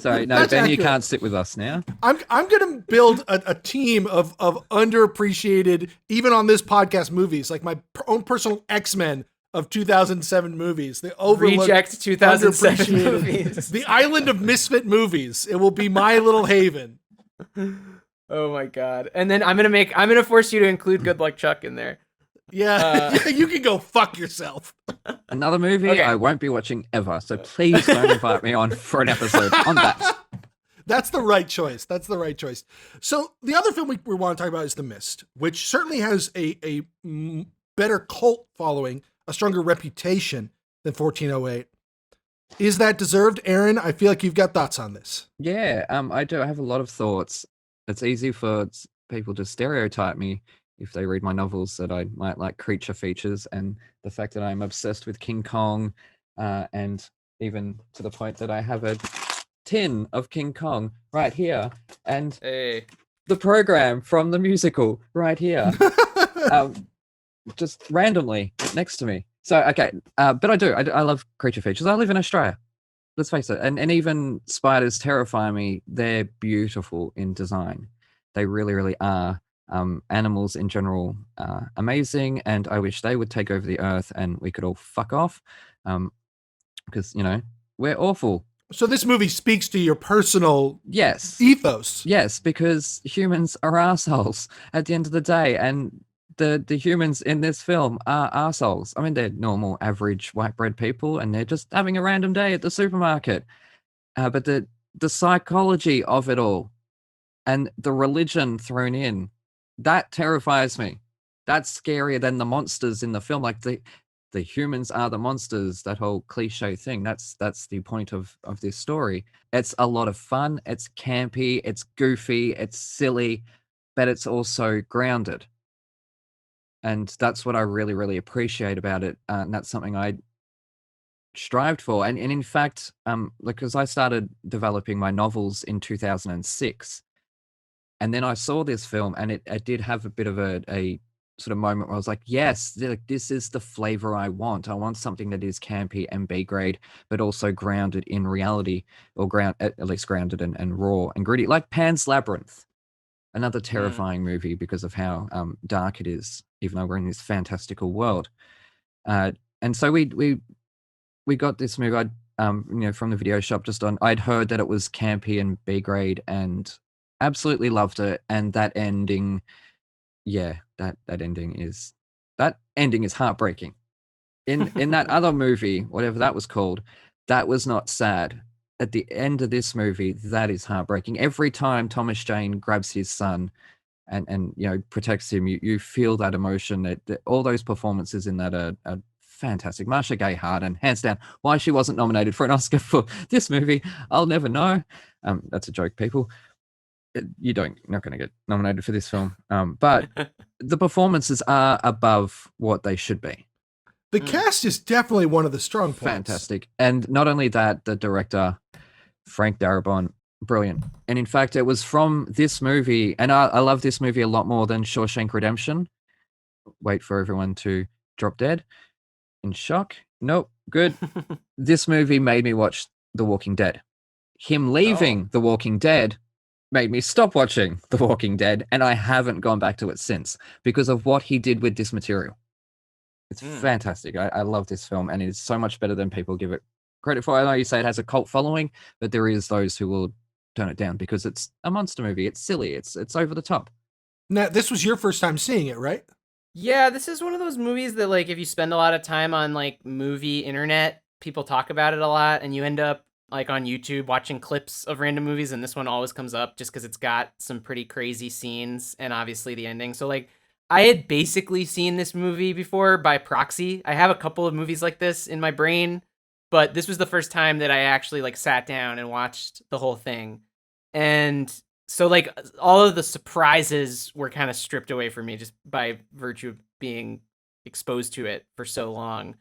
Sorry, no, That's Ben, you accurate. can't sit with us now. I'm going to build a team of underappreciated, even on this podcast, movies, like my own personal X-Men of 2007 movies. The overlooked, Reject 2007 underappreciated- movies. The island of misfit movies. It will be my little haven. Oh my god. And then I'm gonna force you to include Good Luck Chuck in there. Yeah, you can go fuck yourself. Another movie Okay. I won't be watching ever. So please don't invite me on for an episode on that. That's the right choice. That's the right choice. So the other film we want to talk about is The Mist, which certainly has a better cult following, a stronger reputation than 1408. Is that deserved, Aaron? I feel like you've got thoughts on this. Yeah, I do. I have a lot of thoughts. It's easy for people to stereotype me if they read my novels that I might like creature features, and the fact that I'm obsessed with King Kong, and even to the point that I have a tin of King Kong right here, and Hey. the program from the musical right here, just randomly next to me. So, okay, but I love creature features. I live in Australia. Let's face it. And even spiders terrify me. They're beautiful in design. They really, really are. Animals in general are amazing. And I wish they would take over the earth and we could all fuck off. Because, we're awful. So this movie speaks to your personal Yes. ethos. Yes, because humans are assholes at the end of the day. And the humans in this film are assholes. I mean, they're normal, average white bread people, and they're just having a random day at the supermarket. But the psychology of it all and the religion thrown in, that terrifies me. That's scarier than the monsters in the film. Like the humans are the monsters, that whole cliche thing. That's the point of this story. It's a lot of fun. It's campy. It's goofy. It's silly, but it's also grounded. And that's what I really, really appreciate about it. And that's something I strived for. And in fact, because I started developing my novels in 2006, and then I saw this film, and it did have a bit of a sort of moment where I was like, yes, this is the flavor I want. I want something that is campy and B grade, but also grounded in reality, or at least grounded and raw and gritty, like Pan's Labyrinth, another terrifying movie because of how dark it is, even though we're in this fantastical world. And so we got this movie, from the video shop. I'd heard that it was campy and B grade, and absolutely loved it. And that ending, that ending is heartbreaking. In that other movie, whatever that was called, that was not sad. At the end of this movie, that is heartbreaking. Every time Thomas Jane grabs his son and protects him, you feel that emotion. That all those performances in that are fantastic. Marcia Gay Harden, hands down. Why she wasn't nominated for an Oscar for this movie, I'll never know. That's a joke, people. You're not going to get nominated for this film. But the performances are above what they should be. The cast is definitely one of the strong points. Fantastic. And not only that, the director, Frank Darabont, brilliant. And in fact, it was from this movie, and I love this movie a lot more than Shawshank Redemption. Wait for everyone to drop dead in shock. Nope, good. This movie made me watch The Walking Dead. Him leaving The Walking Dead made me stop watching The Walking Dead, and I haven't gone back to it since because of what he did with this material. It's fantastic. I love this film, and it is so much better than people give it credit for. I know you say it has a cult following, but there is those who will turn it down because it's a monster movie. It's silly. It's over the top. Now, this was your first time seeing it, right? Yeah, this is one of those movies that, like, if you spend a lot of time on, like, movie internet, people talk about it a lot, and you end up, like, on YouTube watching clips of random movies, and this one always comes up just because it's got some pretty crazy scenes and obviously the ending. So, like, I had basically seen this movie before by proxy. I have a couple of movies like this in my brain, but this was the first time that I actually, like, sat down and watched the whole thing. And so, like, all of the surprises were kind of stripped away from me just by virtue of being exposed to it for so long.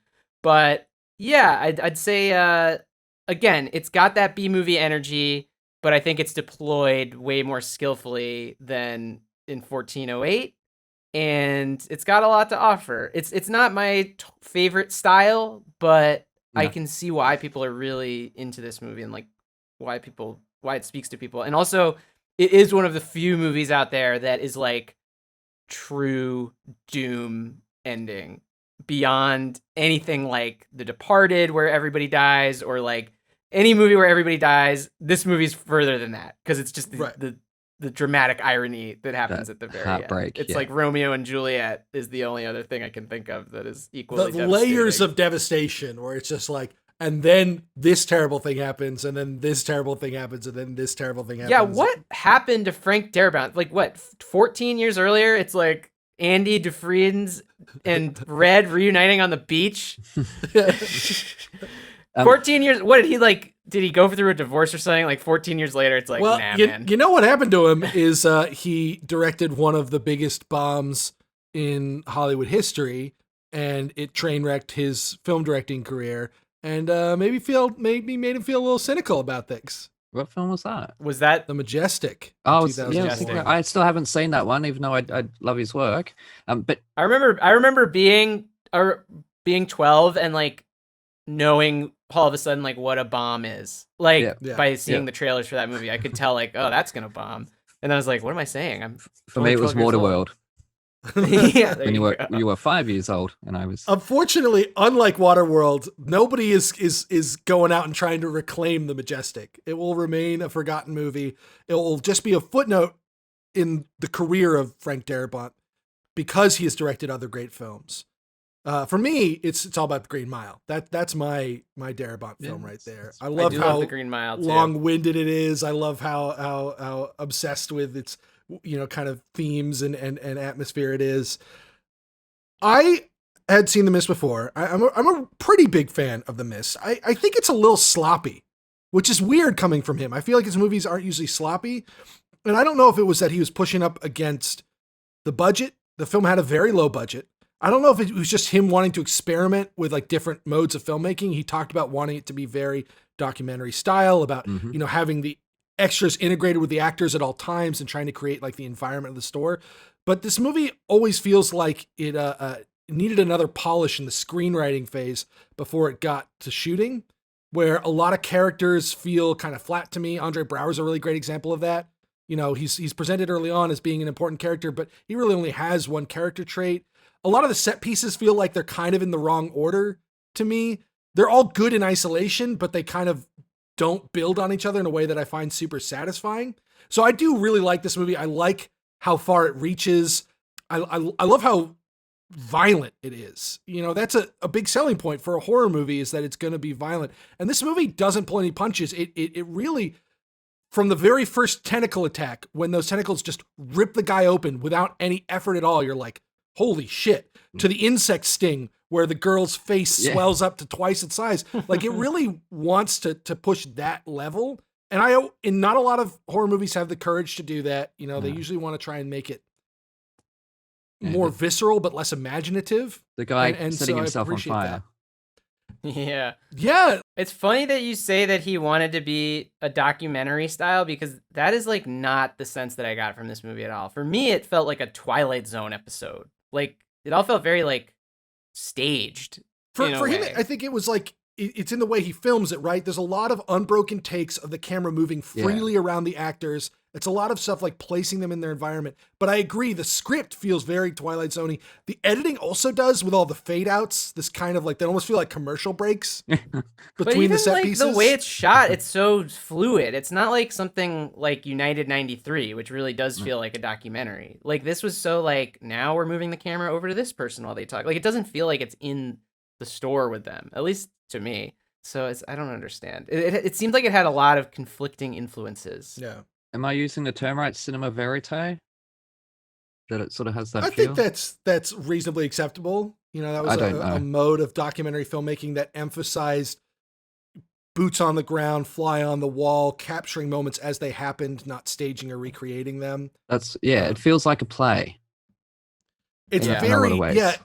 But yeah, I'd say, again, it's got that B-movie energy, but I think it's deployed way more skillfully than in 1408. And it's got a lot to offer. It's not my favorite style, but I can see why people are really into this movie and, like, why it speaks to people. And also, it is one of the few movies out there that is, like, true doom ending beyond anything like The Departed, where everybody dies, or, like, any movie where everybody dies. This movie's further than that because it's just the dramatic irony that happens at the very heartbreak, end. It's like Romeo and Juliet is the only other thing I can think of that is equally the layers of devastation, where it's just like, and then this terrible thing happens, and then this terrible thing happens, and then this terrible thing happens. Yeah, what happened to Frank Darabont? Like, what, 14 years earlier, it's like Andy Dufresne's and Red reuniting on the beach? 14 years, what did he, like, did he go through a divorce or something? Like, 14 years later, it's like, man. You know what happened to him is he directed one of the biggest bombs in Hollywood history, and it train wrecked his film directing career, and maybe made him feel a little cynical about things. What film was that? Was that The Majestic? Oh, yeah, I still haven't seen that one, even though I love his work. But I remember being 12 and, like, knowing all of a sudden, like, what a bomb is. Like, by seeing the trailers for that movie, I could tell, like, oh, that's gonna bomb. And I was like, what am I saying? For me, it was Waterworld. Yeah, when you were 5 years old, and I was. Unfortunately, unlike Waterworld, nobody is going out and trying to reclaim The Majestic. It will remain a forgotten movie. It will just be a footnote in the career of Frank Darabont because he has directed other great films. For me, it's all about the Green Mile. That's my Darabont film right there. I love do how love the Green Mile too. long-winded it is. I love how obsessed with its kind of themes and atmosphere it is. I had seen The Mist before. I'm a pretty big fan of The Mist. I think it's a little sloppy, which is weird coming from him. I feel like his movies aren't usually sloppy, and I don't know if it was that he was pushing up against the budget. The film had a very low budget. I don't know if it was just him wanting to experiment with like different modes of filmmaking. He talked about wanting it to be very documentary style, about, having the extras integrated with the actors at all times and trying to create like the environment of the store. But this movie always feels like it needed another polish in the screenwriting phase before it got to shooting, where a lot of characters feel kind of flat to me. Andre Braugher's a really great example of that. He's presented early on as being an important character, but he really only has one character trait. A lot of the set pieces feel like they're kind of in the wrong order to me. They're all good in isolation, but they kind of don't build on each other in a way that I find super satisfying. So I do really like this movie. I like how far it reaches. I love how violent it is. That's a big selling point for a horror movie, is that it's going to be violent. And this movie doesn't pull any punches. It really, from the very first tentacle attack, when those tentacles just rip the guy open without any effort at all, you're like, holy shit, to the insect sting where the girl's face swells up to twice its size. Like, it really wants to push that level. And not a lot of horror movies have the courage to do that. They usually want to try and make it more visceral, but less imaginative. The guy and setting so I himself on appreciate fire. Yeah. Yeah. It's funny that you say that he wanted to be a documentary style, because that is like not the sense that I got from this movie at all. For me, it felt like a Twilight Zone episode. Like, it all felt very like staged. For him, I think it was like, it's in the way he films it, right? There's a lot of unbroken takes of the camera moving freely around the actors. It's a lot of stuff like placing them in their environment. But I agree, the script feels very Twilight Zone-y. The editing also does, with all the fade outs. This kind of like, they almost feel like commercial breaks between the set pieces. The way it's shot, it's so fluid. It's not like something like United 93, which really does feel like a documentary. Like, this was so like, now we're moving the camera over to this person while they talk. Like, it doesn't feel like it's in the store with them, at least to me. So I don't understand. It seemed like it had a lot of conflicting influences. Yeah. Am I using the term right, cinema verite? That it sort of has that I feel? think that's reasonably acceptable. That was a mode of documentary filmmaking that emphasized boots on the ground, fly on the wall, capturing moments as they happened, not staging or recreating them. It feels like a play. It's in a lot of ways.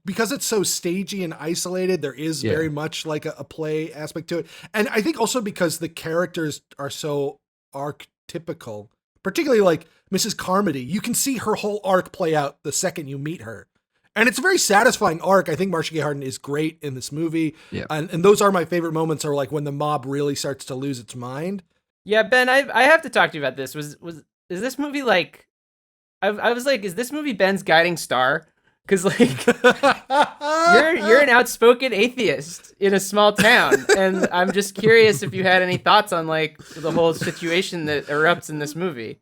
Because it's so stagey and isolated, there is very much like a play aspect to it. And I think also because the characters are so archetypical, particularly like Mrs. Carmody, you can see her whole arc play out the second you meet her. And it's a very satisfying arc. I think Marcia Gay Harden is great in this movie. Yeah. And those are my favorite moments, are like when the mob really starts to lose its mind. Yeah, Ben, I have to talk to you about this. Is this movie like, I was like, is this movie Ben's guiding star? Because like, you're an outspoken atheist in a small town, and I'm just curious if you had any thoughts on like the whole situation that erupts in this movie.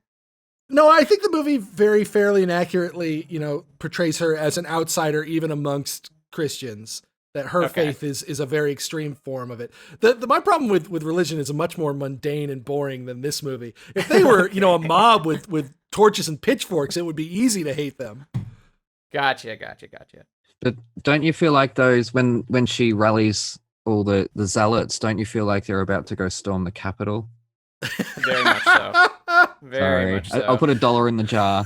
No, I think the movie very fairly and accurately, portrays her as an outsider even amongst Christians. That her faith is a very extreme form of it. My problem with religion is much more mundane and boring than this movie. If they were, a mob with torches and pitchforks, it would be easy to hate them. Gotcha. But don't you feel like those, when she rallies all the zealots, don't you feel like they're about to go storm the Capitol? Very much so. Very much so. I'll put $1 in the jar.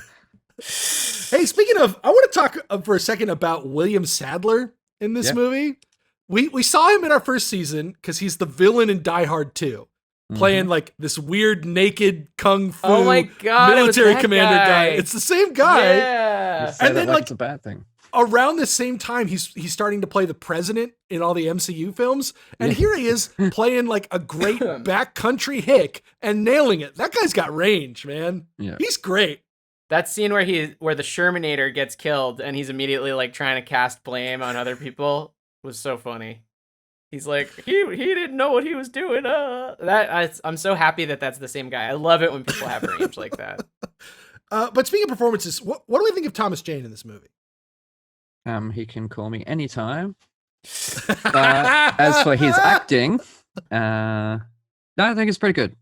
Hey, speaking of, I want to talk for a second about William Sadler in this movie. We saw him in our first season because he's the villain in Die Hard 2. Playing like this weird naked kung fu military commander guy. It's the same guy. Yeah. And then like it's a bad thing. Around the same time, he's starting to play the president in all the MCU films. And here he is playing like a great backcountry hick and nailing it. That guy's got range, man. Yeah. He's great. That scene where the Shermanator gets killed and he's immediately like trying to cast blame on other people was so funny. He's like, he didn't know what he was doing. I'm so happy that that's the same guy. I love it when people have range like that. But speaking of performances, what do we think of Thomas Jane in this movie? He can call me anytime. As for his acting, no, I think it's pretty good.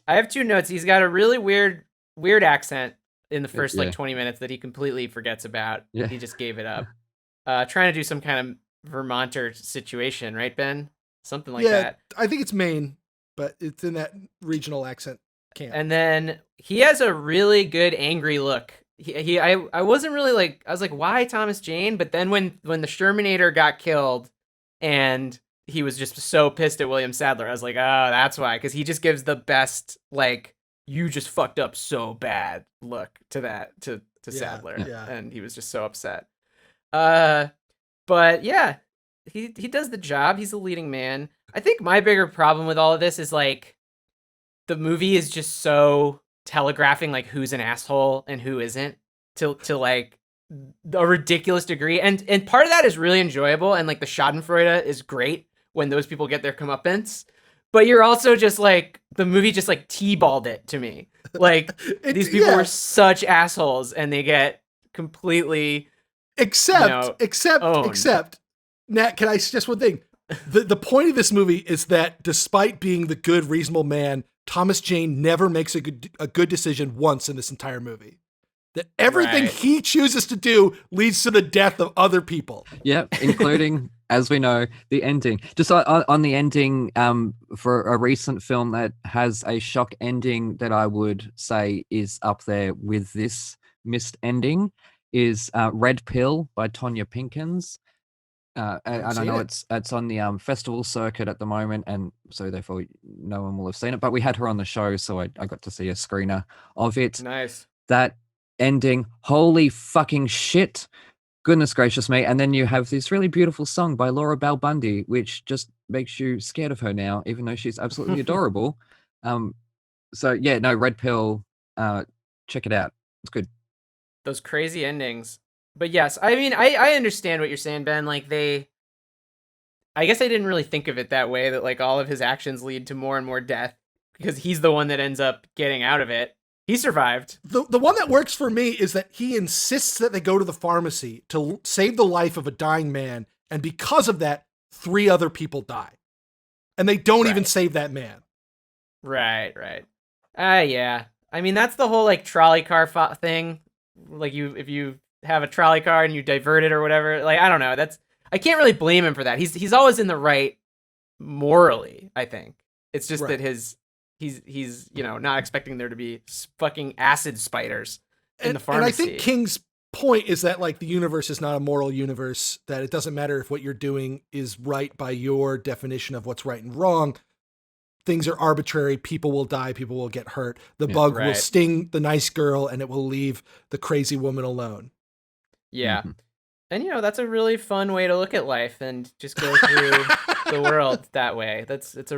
I have 2 notes. He's got a really weird accent in the first Yeah. like 20 minutes that he completely forgets about. Yeah. He just gave it up. Trying to do some kind of Vermonter situation, right, Ben? Something like that. I think it's Maine, but it's in that regional accent camp. And then he has a really good angry look. I wasn't really like, I was like, why Thomas Jane? But then when the Shermanator got killed and he was just so pissed at William Sadler, I was like, oh, that's why. Because he just gives the best, like, you just fucked up so bad look to Sadler. Yeah. And he was just so upset. But yeah, he does the job. He's the leading man. I think my bigger problem with all of this is like the movie is just so telegraphing like who's an asshole and who isn't to like a ridiculous degree. And part of that is really enjoyable, and like the Schadenfreude is great when those people get their comeuppance. But you're also just like, the movie just like T-balled it to me. Like these people were such assholes and they get completely Except, Nat, can I suggest one thing? The point of this movie is that despite being the good, reasonable man, Thomas Jane never makes a good decision once in this entire movie. That everything he chooses to do leads to the death of other people. Yep, including, as we know, the ending. Just on the ending, for a recent film that has a shock ending that I would say is up there with this missed ending, is Red Pill by Tonya Pinkins. And I know it's on the festival circuit at the moment, and so therefore no one will have seen it. But we had her on the show, so I got to see a screener of it. nice. That ending, holy fucking shit, goodness gracious me. And then you have this really beautiful song by Laura Bell Bundy, which just makes you scared of her now, even though she's absolutely adorable. So yeah, no, Red Pill, check it out, it's good. Those crazy endings. But yes, I mean, I understand what you're saying, Ben. Like I guess I didn't really think of it that way, that like all of his actions lead to more and more death because he's the one that ends up getting out of it. He survived. The one that works for me is that he insists that they go to the pharmacy to save the life of a dying man. And because of that, 3 other people die. And they don't even save that man. Right. Yeah. I mean, that's the whole like trolley car thing. Like if you have a trolley car and you divert it or whatever, like, I don't know. I can't really blame him for that. He's always in the right morally, I think. It's just that he's not expecting there to be fucking acid spiders in the pharmacy. And I think King's point is that like the universe is not a moral universe, that it doesn't matter if what you're doing is right by your definition of what's right and wrong. Things are arbitrary. People will die. People will get hurt. The bug will sting the nice girl and it will leave the crazy woman alone. Yeah. Mm-hmm. And that's a really fun way to look at life and just go through the world that way. It's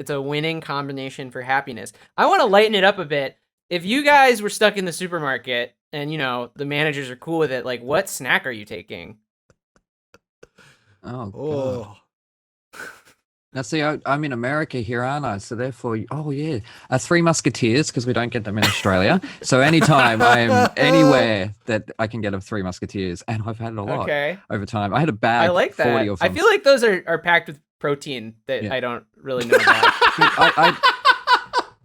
a winning combination for happiness. I want to lighten it up a bit. If you guys were stuck in the supermarket and the managers are cool with it, like, what snack are you taking? Oh, God. Now, see, I'm in America here, aren't I? So therefore, Three Musketeers, because we don't get them in Australia. So anytime I am anywhere that I can get a Three Musketeers, and I've had it a lot over time. I had a bag. I like that. 40 of them. I feel like those are packed with protein that I don't really know about.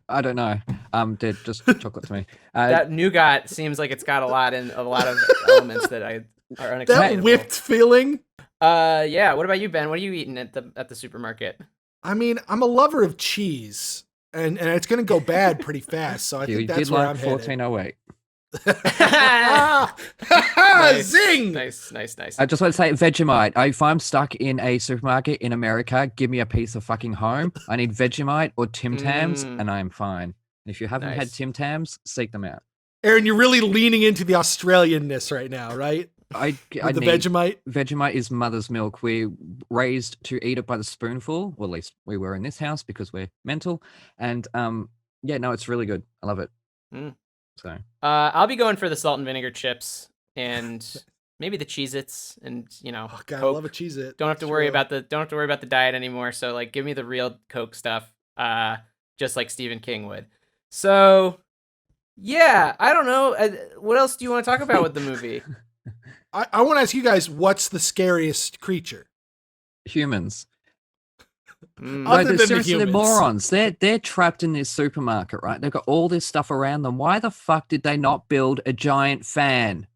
I don't know. They're just chocolate to me. That nougat seems like it's got a lot of elements that are unexplainable. That whipped feeling. Yeah. What about you, Ben? What are you eating at the supermarket? I mean, I'm a lover of cheese, and it's going to go bad pretty fast. So I think that's where I'm headed. 1408. Zing! Nice. I just want to say Vegemite. If I'm stuck in a supermarket in America, give me a piece of fucking home. I need Vegemite or Tim Tams, and I am fine. And if you haven't had Tim Tams, seek them out. Aaron, you're really leaning into the Australianness right now, right? I need Vegemite. Vegemite is mother's milk. We're raised to eat it by the spoonful. Well, at least we were in this house because we're mental. And it's really good. I love it. So I'll be going for the salt and vinegar chips and maybe the Cheez-Its and God, Coke. I love a Cheez-It. Don't have to worry about the diet anymore. So like, give me the real Coke stuff, just like Stephen King would. So yeah, I don't know. What else do you want to talk about with the movie? I want to ask you guys, what's the scariest creature? Humans. No, Other than the seriously, they're humans. morons. They're trapped in this supermarket, right? They've got all this stuff around them. Why the fuck did they not build a giant fan?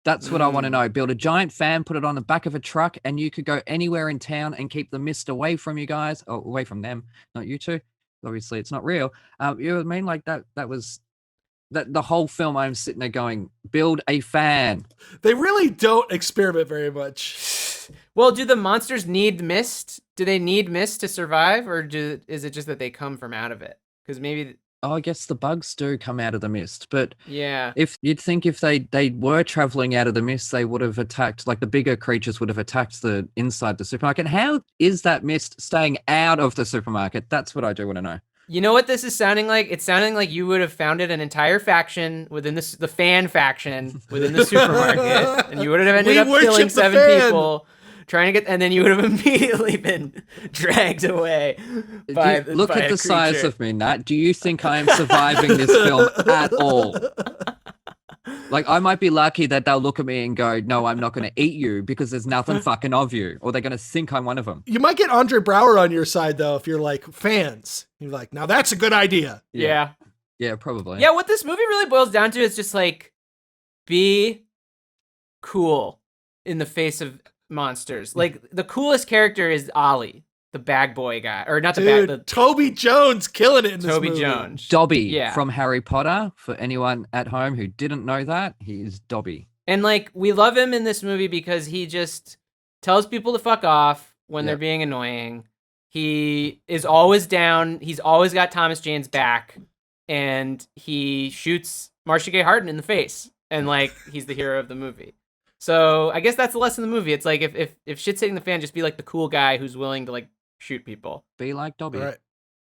That's what I want to know. Build a giant fan, put it on the back of a truck, and you could go anywhere in town and keep the mist away from you guys, or away from them, not you two. Obviously, it's not real. You know what I mean? Like that was the whole film. I'm sitting there going, build a fan. They really don't experiment very much. Well, do the monsters need mist? Do they need mist to survive, or is it just that they come from out of it? Because maybe. Oh, I guess the bugs do come out of the mist, but Yeah. if you'd think if they were traveling out of the mist, they would have attacked, like the bigger creatures would have attacked the inside the supermarket. How is that mist staying out of the supermarket? That's what I do want to know. You know what this is sounding like? It's sounding like you would have founded an entire faction within the fan faction within the supermarket, and you would have ended up killing 7 people. Trying to get, and then you would have immediately been dragged away. Look at the size of me, Nat. Do you think I am surviving this film at all? Like, I might be lucky that they'll look at me and go, "No, I'm not going to eat you because there's nothing fucking of you," or they're going to think I'm one of them. You might get Andre Brower on your side though if you're like fans. You're like, now that's a good idea. Yeah, probably. Yeah, what this movie really boils down to is just like, be cool in the face of monsters. Like, the coolest character is Ollie, the bag boy guy, or not the Dude, bag. Toby Jones killing it in this Toby movie. Jones, Dobby from Harry Potter. For anyone at home who didn't know that, he is Dobby. And like, we love him in this movie because he just tells people to fuck off when they're being annoying. He is always down. He's always got Thomas Jane's back, and he shoots Marcia Gay Harden in the face, and like, he's the hero of the movie. So I guess that's the lesson of the movie. It's like, if shit's hitting the fan, just be like the cool guy who's willing to like shoot people. Be like Dobby. All right.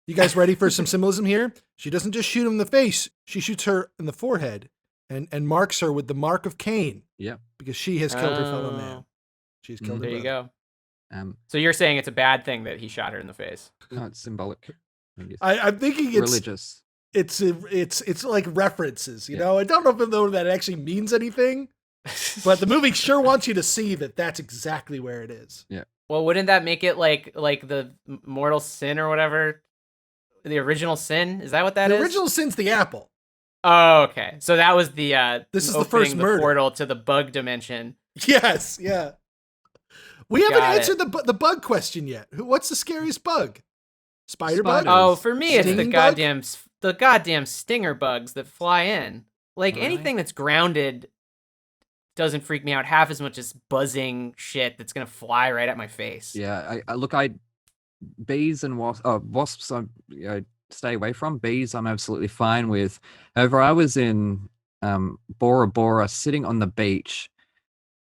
You guys ready for some symbolism here? She doesn't just shoot him in the face. She shoots her in the forehead and marks her with the mark of Cain. Yep. Because she has killed her fellow man. She's killed her There you brother. go. So you're saying it's a bad thing that he shot her in the face? No, it's symbolic. I'm thinking it's religious. It's like references, you know? I don't know if that actually means anything. But the movie sure wants you to see that that's exactly where it is. Yeah. Well, wouldn't that make it like the mortal sin or whatever? The original sin? Is that what that is? The original sin's the apple. Oh, okay. So that was the this is the first murder. Portal to the bug dimension. Yes, yeah. We haven't answered the bug question yet. What's the scariest bug? Spider bug? Oh, for me, it's Stinging the goddamn stinger bugs that fly in. Like, anything that's grounded doesn't freak me out half as much as buzzing shit that's gonna fly right at my face. Yeah, bees and wasps I stay away from. Bees I'm absolutely fine with. However, I was in Bora Bora sitting on the beach,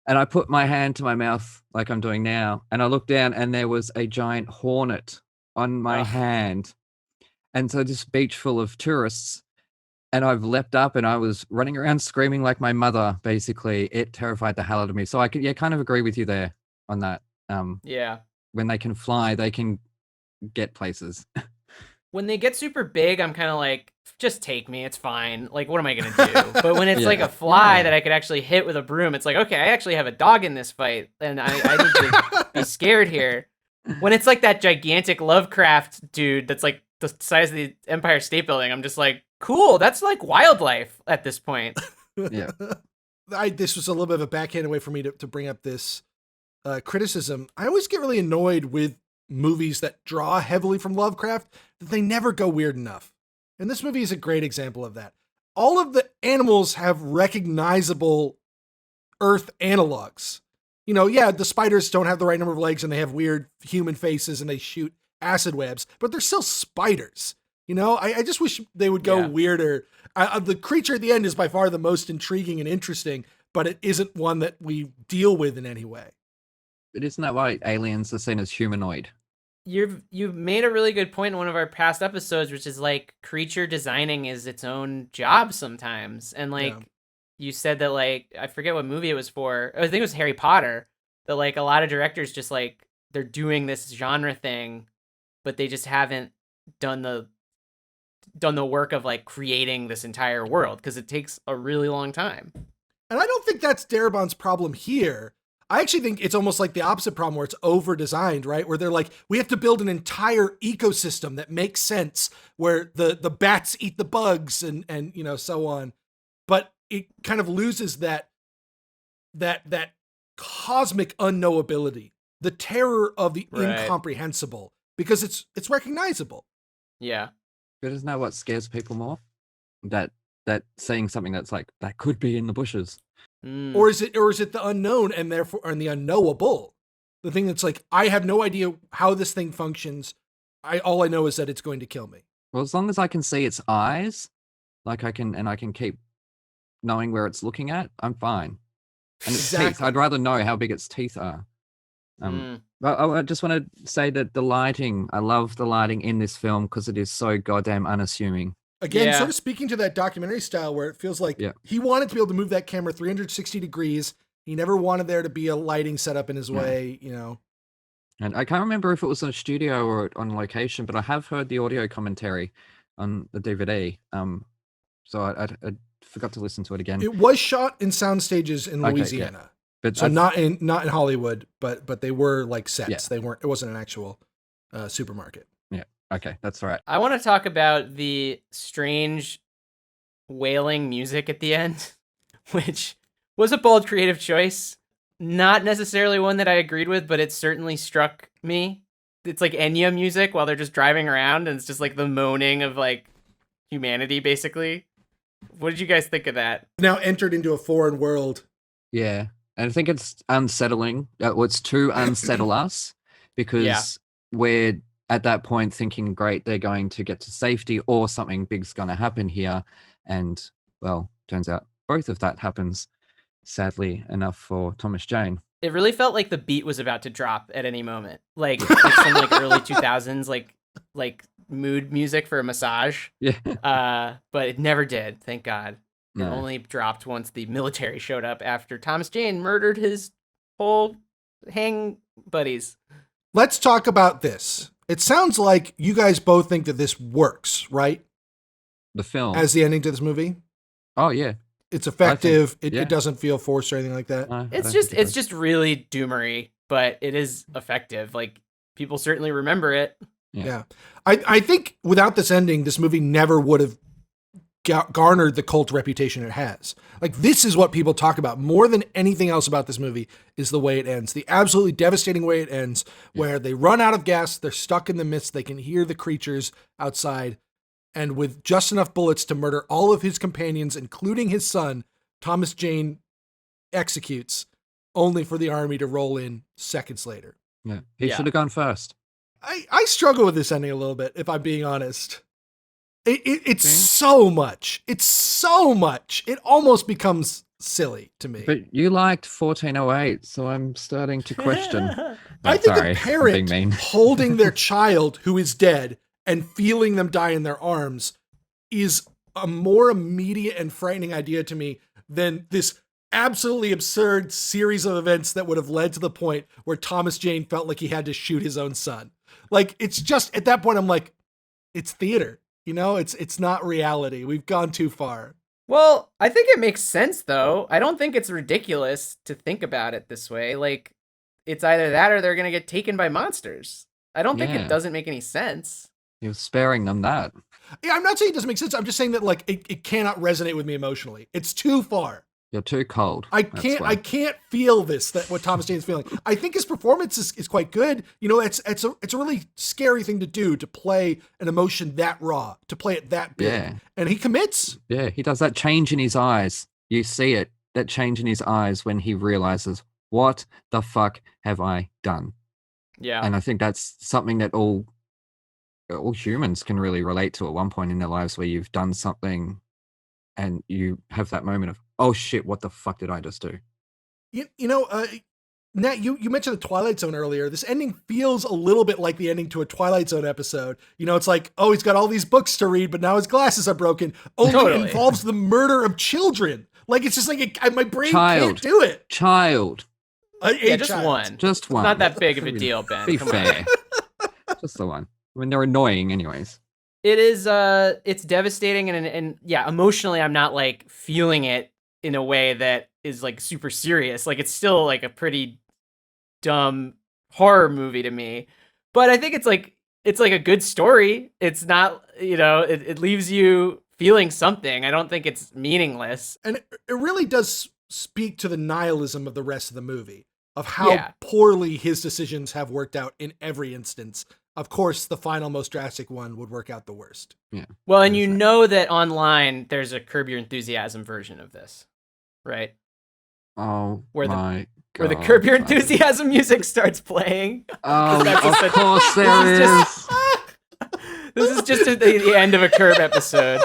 and I put my hand to my mouth like I'm doing now, and I looked down and there was a giant hornet on my hand. And so this beach full of tourists, and I've leapt up and I was running around screaming like my mother, basically. It terrified the hell out of me. So I could kind of agree with you there on that. Yeah. When they can fly, they can get places. When they get super big, I'm kind of like, just take me, it's fine. Like, what am I going to do? But when it's like a fly that I could actually hit with a broom, it's like, okay, I actually have a dog in this fight, and I need to be scared here. When it's like that gigantic Lovecraft dude that's like the size of the Empire State Building, I'm just like, cool, that's like wildlife at this point. Yeah. This was a little bit of a backhanded way for me to bring up this criticism. I always get really annoyed with movies that draw heavily from Lovecraft, that they never go weird enough. And this movie is a great example of that. All of the animals have recognizable Earth analogs. You know, yeah, the spiders don't have the right number of legs and they have weird human faces and they shoot acid webs, but they're still spiders. You know, I just wish they would go weirder. The creature at the end is by far the most intriguing and interesting, but it isn't one that we deal with in any way. But isn't that why aliens are seen as humanoid? You've made a really good point in one of our past episodes, which is like creature designing is its own job sometimes. And like you said that, like, I forget what movie it was for. I think it was Harry Potter, that like a lot of directors just like, they're doing this genre thing, but they just haven't done the work of like creating this entire world because it takes a really long time. And I don't think that's Darabont's problem here. I actually think it's almost like the opposite problem where it's over-designed, right? Where they're like, we have to build an entire ecosystem that makes sense, where the bats eat the bugs and so on. But it kind of loses that cosmic unknowability, the terror of the incomprehensible, because it's recognizable. Yeah. But isn't that what scares people more? That saying something that's like, that could be in the bushes. Or is it the unknown and therefore the unknowable? The thing that's like, I have no idea how this thing functions. All I know is that it's going to kill me. Well, as long as I can see its eyes, like I can keep knowing where it's looking at, I'm fine. And its teeth, I'd rather know how big its teeth are. But I just want to say that the lighting, I love the lighting in this film because it is so goddamn unassuming. Again, sort of speaking to that documentary style where it feels like he wanted to be able to move that camera 360 degrees. He never wanted there to be a lighting setup in his way, And I can't remember if it was on a studio or on location, but I have heard the audio commentary on the DVD. So I forgot to listen to it again. It was shot in sound stages in Louisiana. But so not in Hollywood, but they were like sets. They weren't. It wasn't an actual supermarket. Yeah. Okay, that's all right. I want to talk about the strange wailing music at the end, which was a bold creative choice. Not necessarily one that I agreed with, but it certainly struck me. It's like Enya music while they're just driving around, and it's just like the moaning of like humanity, basically. What did you guys think of that? Now entered into a foreign world. Yeah. And I think it's unsettling. It's to unsettle us because we're at that point thinking, great, they're going to get to safety or something big's going to happen here. And, well, turns out both of that happens, sadly enough for Thomas Jane. It really felt like the beat was about to drop at any moment. Like some like early 2000s, like mood music for a massage. Yeah. But it never did, thank God. It No. only dropped once the military showed up after Thomas Jane murdered his whole hang buddies. Let's talk about this. It sounds like you guys both think that this works, right? The film. As the ending to this movie? Oh, yeah. It's effective. Think, it doesn't feel forced or anything like that. No, It's just really doomery, but it is effective. Like, people certainly remember it. Yeah. I think without this ending, this movie never would have garnered the cult reputation it has. Like, this is what people talk about more than anything else about this movie is the way it ends. The absolutely devastating way it ends, where they run out of gas, they're stuck in the mist, they can hear the creatures outside, and with just enough bullets to murder all of his companions, including his son, Thomas Jane executes, only for the army to roll in seconds later. Yeah. He should have gone first. I struggle with this ending a little bit, if I'm being honest. It's so much. It's so much. It almost becomes silly to me. But you liked 1408, so I'm starting to question. I think sorry, a I'm being parent mean. holding their child who is dead and feeling them die in their arms is a more immediate and frightening idea to me than this absolutely absurd series of events that would have led to the point where Thomas Jane felt like he had to shoot his own son. Like, it's just, at that point, I'm like, it's theater. You know, it's not reality. We've gone too far. Well, I think it makes sense, though. I don't think it's ridiculous to think about it this way. Like, it's either that or they're going to get taken by monsters. I don't think it doesn't make any sense. You're sparing them that. Yeah, I'm not saying it doesn't make sense. I'm just saying that, like, it cannot resonate with me emotionally. It's too far. You're too cold. I can't feel that what Thomas Jane's feeling. I think his performance is quite good. You know, it's a really scary thing to do, to play an emotion that raw, to play it that big. Yeah. And he commits. Yeah, he does that change in his eyes. You see it, that change in his eyes when he realizes, what the fuck have I done? Yeah. And I think that's something that all humans can really relate to at one point in their lives, where you've done something and you have that moment of, oh shit, what the fuck did I just do? You know, Nat, you mentioned the Twilight Zone earlier. This ending feels a little bit like the ending to a Twilight Zone episode. You know, it's like, oh, he's got all these books to read, but now his glasses are broken. Only it involves the murder of children. Like, it's just like, my brain can't do it. Child. Just one. Just one. It's not that big of a deal, Ben. Be Come fair. Just the one. I mean, they're annoying anyways. It is, it's devastating, and yeah, emotionally, I'm not, like, feeling it in a way that is like super serious. Like it's still like a pretty dumb horror movie to me, but I think it's like a good story. It's not, it leaves you feeling something. I don't think it's meaningless. And it really does speak to the nihilism of the rest of the movie, of how poorly his decisions have worked out in every instance. Of course, the final, most drastic one would work out the worst. Yeah. Well, and you know that online there's a Curb Your Enthusiasm version of this, right? Oh, where my God. Where the Curb Your Enthusiasm music starts playing. Oh, of course there is. This is just the end of a Curb episode.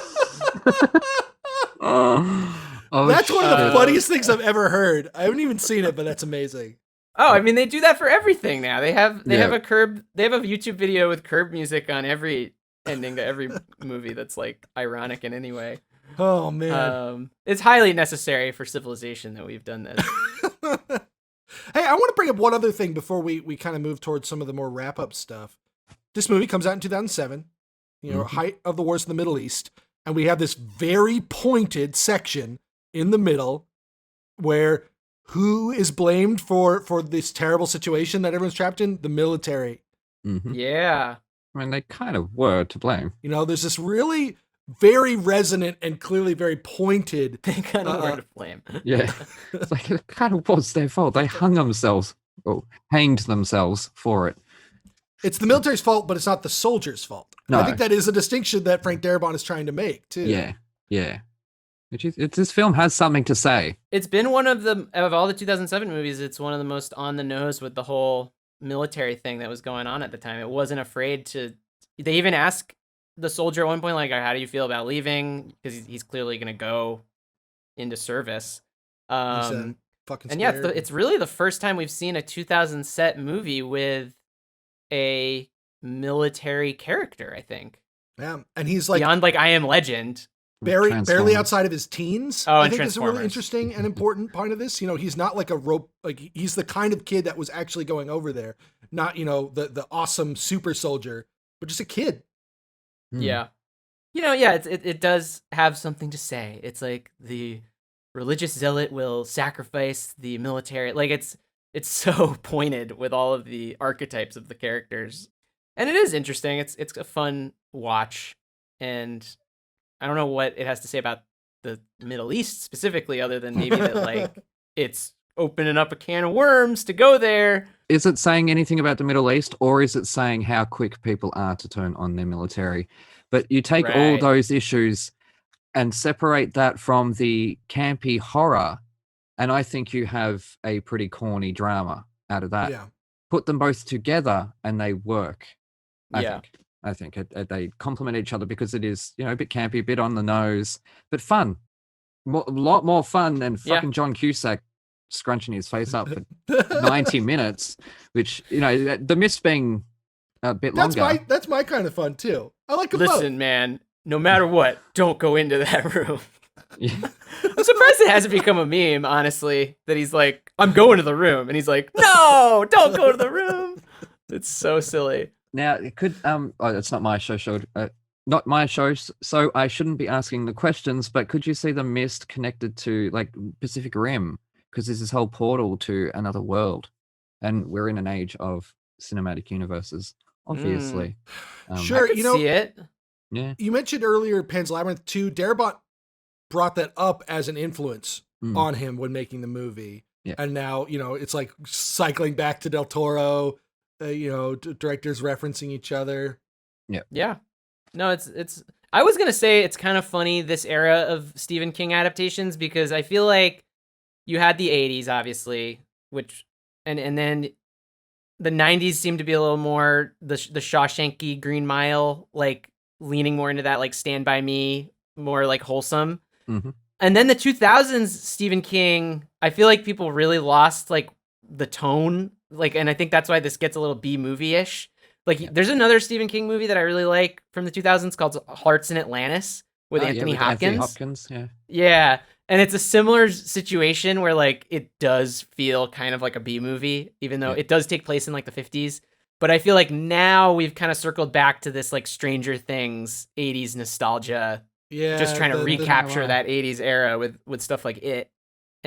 That's one of the funniest things I've ever heard. I haven't even seen it, but that's amazing. Oh, I mean, they do that for everything now. They have a Curb. They have a YouTube video with Curb music on every ending to every movie that's like ironic in any way. Oh man, it's highly necessary for civilization that we've done this. Hey, I want to bring up one other thing before we kind of move towards some of the more wrap up stuff. This movie comes out in 2007. Height of the wars in the Middle East, and we have this very pointed section in the middle where who is blamed for this terrible situation that everyone's trapped in? The military. Mm-hmm. Yeah. I mean, they kind of were to blame. There's this really very resonant and clearly very pointed. They kind of were to blame. Yeah. It's like, it kind of was their fault. They hanged themselves for it. It's the military's fault, but it's not the soldiers' fault. No. I think that is a distinction that Frank Darabont is trying to make, too. Yeah. This film has something to say. It's been one of all the 2007 movies, it's one of the most on the nose with the whole military thing that was going on at the time. It wasn't afraid to. They even ask the soldier at one point, like, how do you feel about leaving? Because he's clearly going to go into service. Fucking and yeah, it's really the first time we've seen a 2000 set movie with a military character, I think. Yeah, and he's like beyond like I Am Legend. Barely outside of his teens. Oh, I think is a really interesting and important part of this. He's not like he's the kind of kid that was actually going over there. Not, the awesome super soldier, but just a kid. Yeah. It does have something to say. It's like the religious zealot will sacrifice the military. Like it's so pointed with all of the archetypes of the characters. And it is interesting. It's a fun watch, and I don't know what it has to say about the Middle East specifically, other than maybe that like it's opening up a can of worms to go there. Is it saying anything about the Middle East, or is it saying how quick people are to turn on their military? But you take all those issues and separate that from the campy horror, and I think you have a pretty corny drama out of that. Yeah. Put them both together and they work. I think they complement each other because it is, a bit campy, a bit on the nose, but fun. A lot more fun than fucking John Cusack scrunching his face up for 90 minutes, which, the mist being a bit longer. That's my kind of fun too. I like them both. Listen, man, no matter what, don't go into that room. Yeah. I'm surprised it hasn't become a meme, honestly, that he's like, I'm going to the room. And he's like, no, don't go to the room. It's so silly. Now, it could, it's not my show, not my show, so I shouldn't be asking the questions, but could you see the mist connected to, like, Pacific Rim? Because there's this whole portal to another world, and we're in an age of cinematic universes, obviously. Sure, I could see it. Yeah. You mentioned earlier Pan's Labyrinth 2. Darabont brought that up as an influence on him when making the movie. Yeah. And now, it's like cycling back to Del Toro, directors referencing each other. Yeah. No, it's I was going to say it's kind of funny, this era of Stephen King adaptations, because I feel like you had the 80s, obviously, which, and then the 90s seemed to be a little more the Shawshanky Green Mile, like leaning more into that, like Stand By Me, more like wholesome. Mm-hmm. And then the 2000s Stephen King, I feel like people really lost like the tone, like, and I think that's why this gets a little B movie-ish. Like, there's another Stephen King movie that I really like from the 2000s called Hearts in Atlantis with Anthony Hopkins. Anthony Hopkins, yeah. Yeah, and it's a similar situation where like it does feel kind of like a B movie, even though it does take place in like the 50s. But I feel like now we've kind of circled back to this like Stranger Things 80s nostalgia. Yeah, just trying to recapture that 80s era with stuff like it.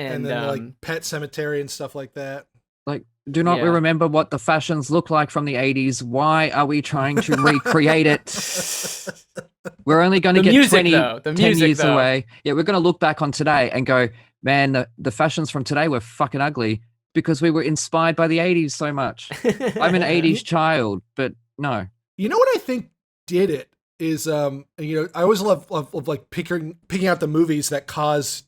And then like Pet Cemetery and stuff like that. Like, do not we remember what the fashions look like from the 80s? Why are we trying to recreate it? We're only going to get 10 years away. Yeah, we're going to look back on today and go, man, the fashions from today were fucking ugly because we were inspired by the 80s so much. I'm an 80s child, but no. You know what I think did it is, I always love like picking out the movies that cause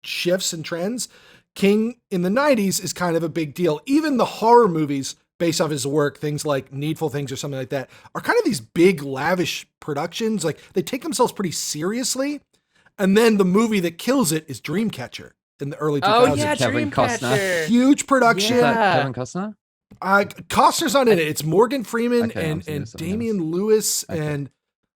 shifts and trends. King in the 90s is kind of a big deal. Even the horror movies based off his work, things like Needful Things or something like that, are kind of these big, lavish productions. Like they take themselves pretty seriously. And then the movie that kills it is Dreamcatcher in the early 2000s. Oh yeah, Kevin Costner. Huge production. Is that Kevin Costner? Costner's not in it. It's Morgan Freeman and Damian Lewis and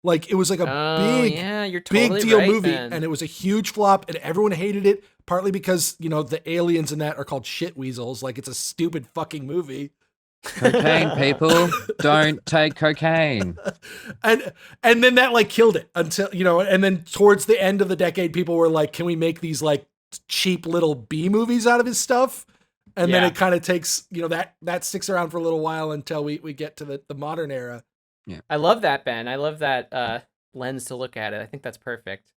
like it was like a big deal movie, Ben. And it was a huge flop, and everyone hated it. Partly because the aliens in that are called shit weasels. Like it's a stupid fucking movie. Cocaine, people, don't take cocaine. And then that like killed it until and then towards the end of the decade, people were like, "Can we make these like cheap little B movies out of his stuff?" And then it kind of takes that sticks around for a little while until we get to the modern era. Yeah, I love that, Ben. I love that lens to look at it. I think that's perfect.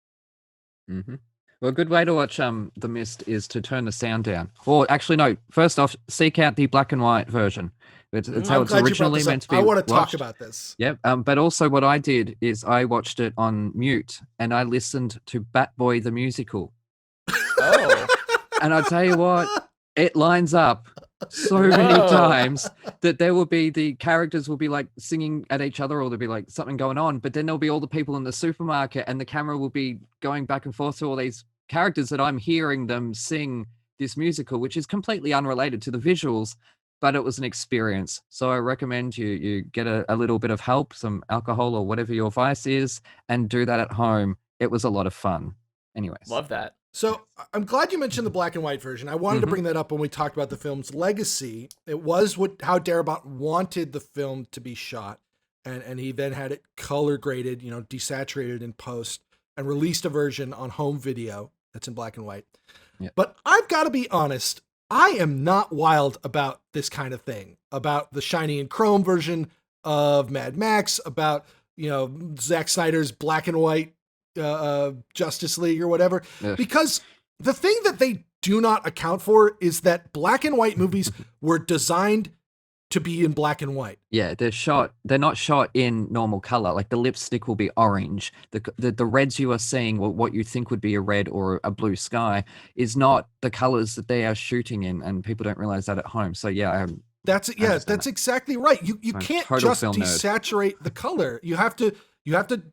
Mm-hmm. Well, a good way to watch The Mist is to turn the sound down. Or actually, no. First off, seek out the black and white version. It's how it's originally meant to be. I want to watched. talk about this. Yep. But also, what I did is I watched it on mute and I listened to Bat Boy the musical. Oh. And I'll tell you what, it lines up so many times that there will be the characters will be like singing at each other, or there'll be like something going on, but then there'll be all the people in the supermarket and the camera will be going back and forth to all these characters that I'm hearing them sing this musical, which is completely unrelated to the visuals, but it was an experience. So I recommend you get a little bit of help, some alcohol or whatever your vice is, and do that at home. It was a lot of fun. Anyways. Love that. So I'm glad you mentioned the black and white version. I wanted to bring that up when we talked about the film's legacy. It was how Darabont wanted the film to be shot. And he then had it color graded, desaturated in post, and released a version on home video that's in black and white. Yeah. But I've got to be honest, I am not wild about this kind of thing, about the shiny and chrome version of Mad Max, about, Zack Snyder's black and white Justice League or whatever, because the thing that they do not account for is that black and white movies were designed to be in black and white. Yeah, they're not shot in normal color. Like the lipstick will be orange. The reds you are seeing, or what you think would be a red or a blue sky, is not the colors that they are shooting in, and people don't realize that at home. So that's exactly right. You can't just desaturate the color. You have to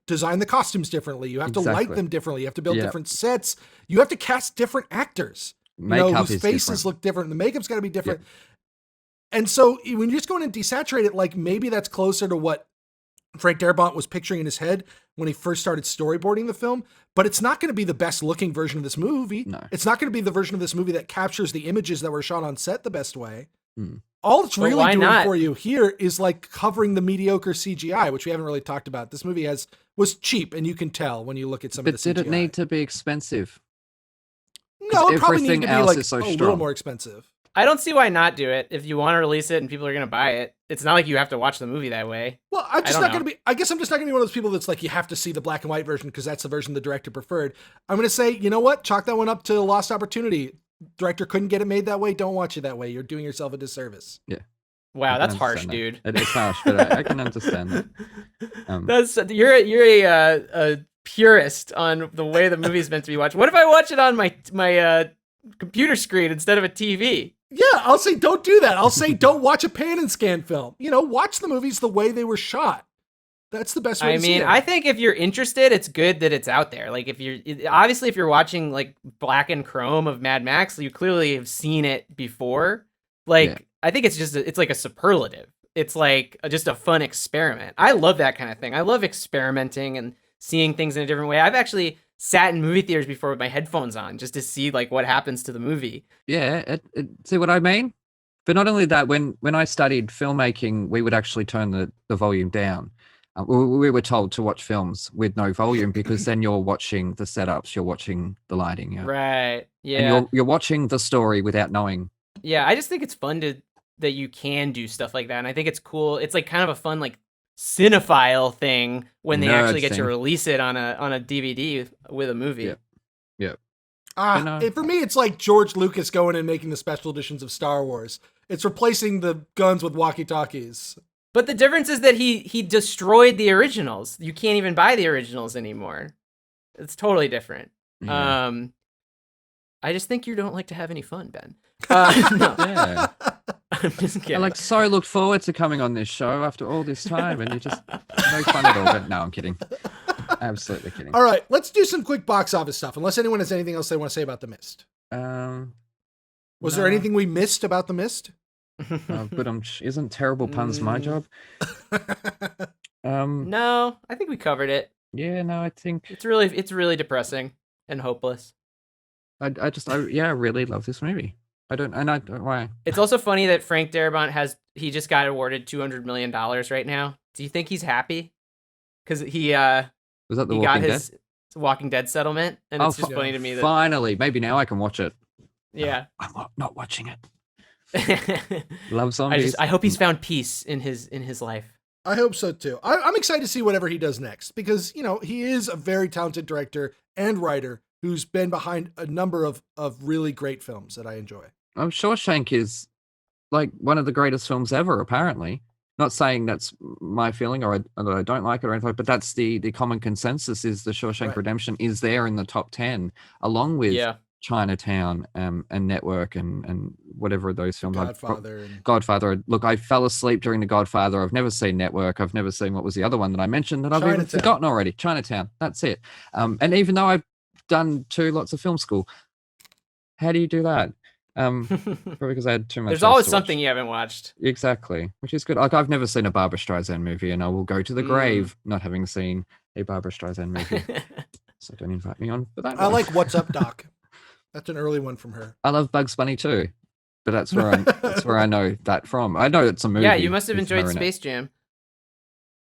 design the costumes differently. You have to light them differently. You have to build different sets. You have to cast different actors. Whose faces look different. The makeup's got to be different. Yeah. And so when you're just going to desaturate it, like maybe that's closer to what Frank Darabont was picturing in his head when he first started storyboarding the film, but it's not going to be the best looking version of this movie. No. It's not going to be the version of this movie that captures the images that were shot on set the best way. All it's really doing for you here is like covering the mediocre CGI, which we haven't really talked about. This movie was cheap, and you can tell when you look at some of the CGI. But did it need to be expensive? No, it probably needed to be like a little more expensive. I don't see why not do it. If you want to release it and people are going to buy it, it's not like you have to watch the movie that way. Well, I guess I'm just not going to be one of those people that's like, you have to see the black and white version because that's the version the director preferred. I'm going to say, you know what? Chalk that one up to lost opportunity. Director couldn't get it made that way. Don't watch it that way. You're doing yourself a disservice. Yeah. Wow, that's harsh, dude. It is harsh, but I can understand You're that. you're a purist on the way the movie's meant to be watched. What if I watch it on my computer screen instead of a TV? Yeah, I'll say don't do that. I'll say don't watch a pan and scan film. Watch the movies the way they were shot. That's the best way to see it. I think if you're interested, it's good that it's out there. Like if you're watching like black and chrome of Mad Max, you clearly have seen it before. I think it's like a superlative. It's like just a fun experiment. I love that kind of thing. I love experimenting and seeing things in a different way. I've actually sat in movie theaters before with my headphones on just to see like what happens to the movie. Yeah, see what I mean? But not only that, when I studied filmmaking, we would actually turn the volume down. We were told to watch films with no volume because then you're watching the setups, you're watching the lighting, yeah. Right. Yeah. And you're watching the story without knowing. Yeah, I just think it's fun that you can do stuff like that, and I think it's cool. It's like kind of a fun like cinephile thing when they Nerd actually get to thing. release it on a DVD with a movie. Yep. Yep. For me, it's like George Lucas going and making the special editions of Star Wars. It's replacing the guns with walkie-talkies. But the difference is that he destroyed the originals. You can't even buy the originals anymore. It's totally different. Yeah. I just think you don't like to have any fun, Ben. No, Yeah. I'm just kidding. I like so looked forward to coming on this show after all this time, and you just no fun at all. But no, I'm kidding. Absolutely kidding. All right, let's do some quick box office stuff. Unless anyone has anything else they want to say about The Mist. Was there anything we missed about The Mist? But isn't terrible puns my job? No, I think we covered it. Yeah, no, I think It's really depressing and hopeless. I really love this movie. I don't why. It's also funny that Frank Darabont he just got awarded $200 million right now. Do you think he's happy? Because he Was that the he Walking got Dead? his Walking Dead settlement, and it's just funny to me that Finally, maybe now I can watch it. yeah. I'm not watching it. I Love zombies. hope he's found peace in his life. I hope so too. I'm excited to see whatever he does next because, he is a very talented director and writer who's been behind a number of really great films that I enjoy. Shawshank is like one of the greatest films ever, apparently. Not saying that's my feeling or that I don't like it or anything, but that's the common consensus is the Shawshank Redemption is there in the top 10, along with Chinatown and Network and whatever those films. Godfather. Look, I fell asleep during The Godfather. I've never seen Network. I've never seen, what was the other one that I mentioned that I've even forgotten already? Chinatown. That's it. And even though I've done lots of film school, how do you do that? Probably because I had too much. There's always something you haven't watched. Exactly, which is good. Like I've never seen a Barbra Streisand movie, and I will go to the grave not having seen a Barbra Streisand movie. So don't invite me on for that. I like What's Up, Doc. That's an early one from her. I love Bugs Bunny too, but that's where I know that from. I know it's a movie. Yeah, you must have enjoyed Space Jam.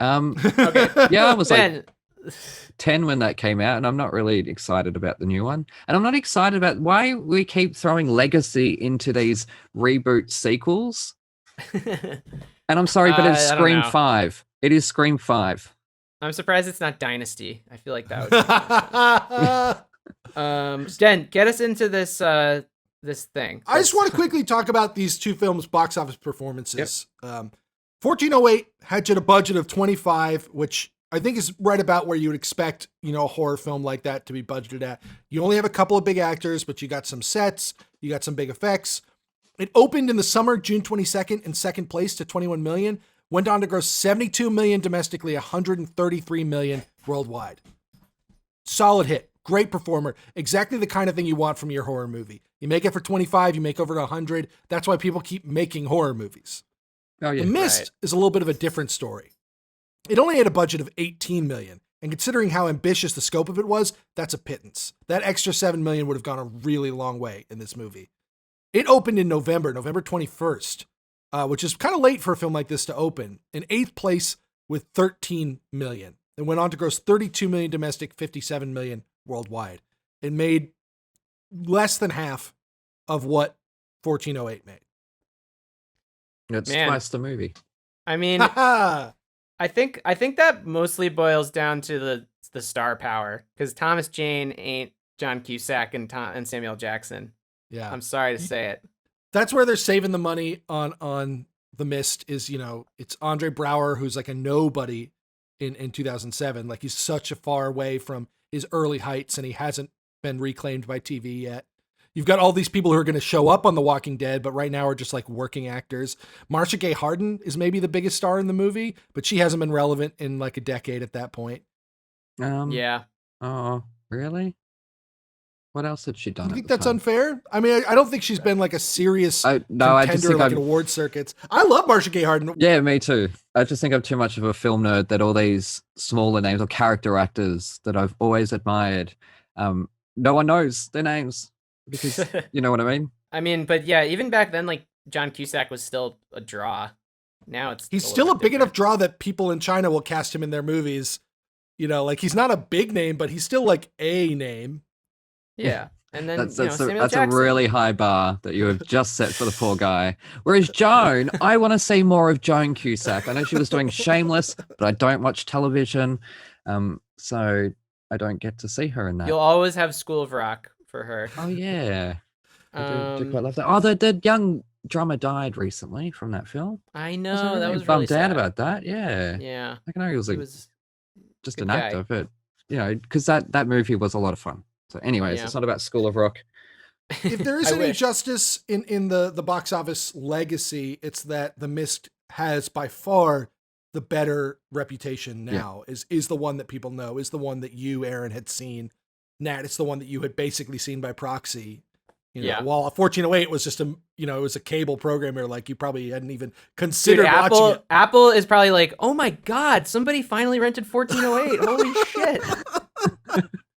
Okay. Yeah, I was Ben. like 10 when that came out, and I'm not really excited about the new one. And I'm not excited about why we keep throwing legacy into these reboot sequels. And I'm sorry, but it's Scream 5. It is Scream 5. I'm surprised it's not Dynasty. I feel like that would Den, get us into this this thing. I just want to quickly talk about these two films' box office performances. 1408 had a budget of 25, which I think is right about where you would expect, a horror film like that to be budgeted at. You only have a couple of big actors, but you got some sets, you got some big effects. It opened in the summer, June 22nd, in second place to 21 million, went on to gross 72 million domestically, 133 million worldwide. Solid hit, great performer, exactly the kind of thing you want from your horror movie. You make it for 25, you make over 100. That's why people keep making horror movies. Oh, yeah. The Mist is a little bit of a different story. It only had a budget of 18 million, and considering how ambitious the scope of it was, that's a pittance. That extra 7 million would have gone a really long way in this movie. It opened in November 21st, which is kind of late for a film like this to open, in 8th place with 13 million. It went on to gross 32 million domestic, 57 million worldwide. It made less than half of what 1408 made. It's twice the movie. I mean, I think that mostly boils down to the star power, because Thomas Jane ain't John Cusack and Samuel Jackson. Yeah, I'm sorry to say it. That's where they're saving the money on The Mist. Is it's Andre Braugher, who's like a nobody in 2007. Like he's such a far away from his early heights, and he hasn't been reclaimed by TV yet. You've got all these people who are going to show up on The Walking Dead, but right now are just like working actors. Marcia Gay Harden is maybe the biggest star in the movie, but she hasn't been relevant in like a decade at that point. Yeah. Oh, really? What else had she done? You think that's unfair? I mean, I don't think she's been like a serious I just think like in award circuits. I love Marcia Gay Harden. Yeah, me too. I just think I'm too much of a film nerd that all these smaller names or character actors that I've always admired, no one knows their names. Because you know what I mean? I mean, but yeah, even back then, like John Cusack was still a draw. Now it's He's little still a bit big enough different. draw that people in China will cast him in their movies. You know, like he's not a big name, but he's still like a name. Yeah. And then, That's Samuel that's a Jackson. really high bar that you have just set for the poor guy. Whereas Joan, I want to see more of Joan Cusack. I know she was doing Shameless, but I don't watch television, so I don't get to see her in that. You'll always have School of Rock for her. Oh yeah, I do quite love that. Oh, the young drummer died recently from that film. I I was know, that really was bummed really out sad. about that. Yeah, Yeah. I know he was, He was just good an guy. actor, but because that movie was a lot of fun. So, anyways, Yeah. it's not about School of Rock. If there is I any wish. justice in the box office legacy, it's that The Mist has by far the better reputation now. Is the one that people know, is the one that you, Aaron, had seen. Nat, it's the one that you had basically seen by proxy. Yeah. While 1408 was just it was a cable programmer, like you probably hadn't even Dude, considered watching it. Apple is probably like, oh my God, somebody finally rented 1408. Holy shit.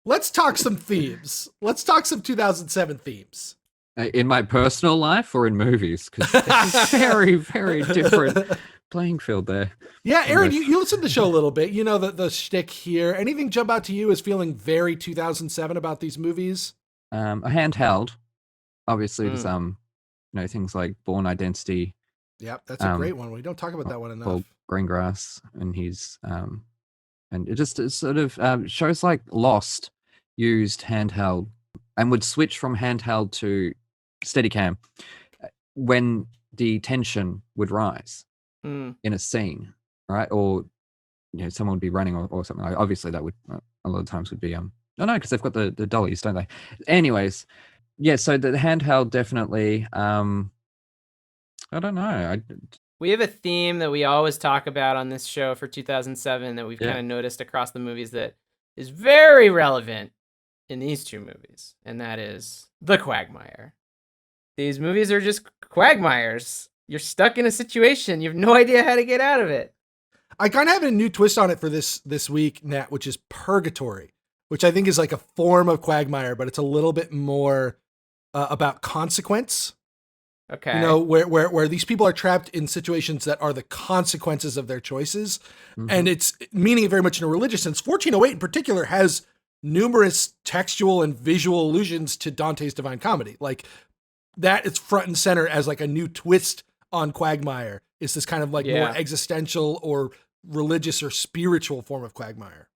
Let's talk some themes. Let's talk some 2007 themes. In my personal life or in movies? Because very, very different playing field there. Yeah, Aaron, you listen to the show a little bit. You know the shtick here. Anything jump out to you as feeling very 2007 about these movies? A handheld, obviously, there's things like Born Identity, Yep, that's a great one. We don't talk about that one enough. Well, Greengrass, and his and it sort of shows like Lost used handheld and would switch from handheld to Steadicam when the tension would rise in a scene, right? Or someone would be running or something. Like, obviously, that would a lot of times would be no, because they've got the dollies, don't they? Anyways, yeah. So the handheld definitely. I don't know. We have a theme that we always talk about on this show for 2007 that we've kind of noticed across the movies that is very relevant in these two movies, and that is the quagmire. These movies are just quagmires. You're stuck in a situation. You have no idea how to get out of it. I kind of have a new twist on it for this week, Nat, which is purgatory, which I think is like a form of quagmire, but it's a little bit more about consequence. Okay. Where these people are trapped in situations that are the consequences of their choices. Mm-hmm. And it's meaning it very much in a religious sense. 1408 in particular has numerous textual and visual allusions to Dante's Divine Comedy. Like that is front and center as like a new twist on quagmire. Is this kind of like more existential or religious or spiritual form of quagmire.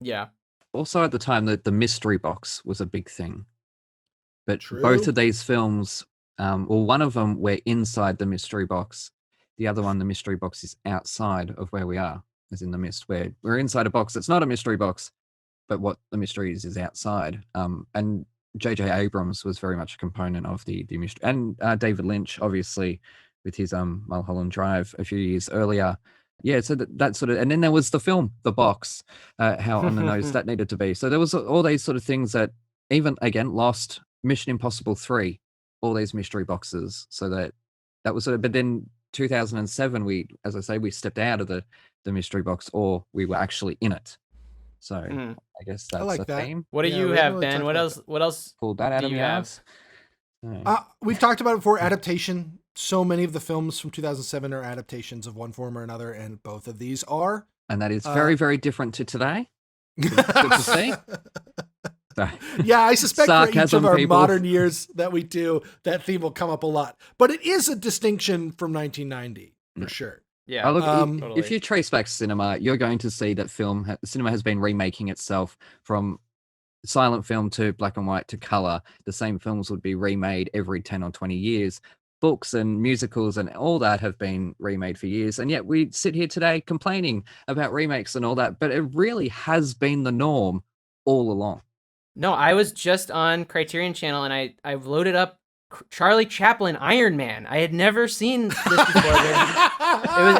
Yeah. Also at the time that the mystery box was a big thing. But True. Both of these films, one of them we're inside the mystery box. The other one, the mystery box is outside of where we are, as in the mist, where we're inside a box that's not a mystery box, but what the mystery is outside. And J.J. Abrams was very much a component of the mystery. And David Lynch, obviously, with his Mulholland Drive a few years earlier. Yeah, so that sort of, and then there was the film, The Box, how on the nose that needed to be. So there was all these sort of things that even, again, Lost, Mission Impossible 3, all these mystery boxes. So that was sort of, but then 2007, as I say, we stepped out of the mystery box, or we were actually in it. So I guess that's like a that. theme. What do you have, Ben? What else Pulled that out of you your have? ass. We've talked about it before, adaptation. So many of the films from 2007 are adaptations of one form or another, and both of these are. And that is very, very different to today. Good to see. Yeah, I suspect for each Sarcasm, of our people. modern years that we do, that theme will come up a lot. But it is a distinction from 1990, for sure. Yeah. Oh, look, totally. if you trace back cinema, you're going to see that cinema has been remaking itself from silent film to black and white to color. The same films would be remade every 10 or 20 years. Books and musicals and all that have been remade for years. And yet we sit here today complaining about remakes and all that, but it really has been the norm all along. No, I was just on Criterion Channel and I've loaded up Charlie Chaplin Iron Man. I had never seen this before.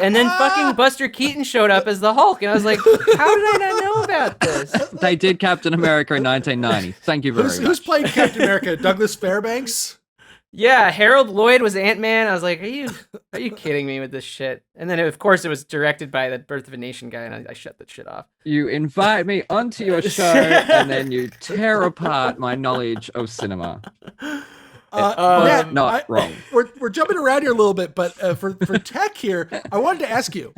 And then fucking Buster Keaton showed up as the Hulk, and I was like, how did I not know about this? They did Captain America in 1990. Thank you very much. Who's playing Captain America? Douglas Fairbanks? Yeah, Harold Lloyd was Ant-Man. I was like, are you kidding me with this shit? And then, of course, it was directed by the Birth of a Nation guy, and I shut that shit off. You invite me onto your show, and then you tear apart my knowledge of cinema. Matt, not wrong. We're jumping around here a little bit, but for tech here, I wanted to ask you,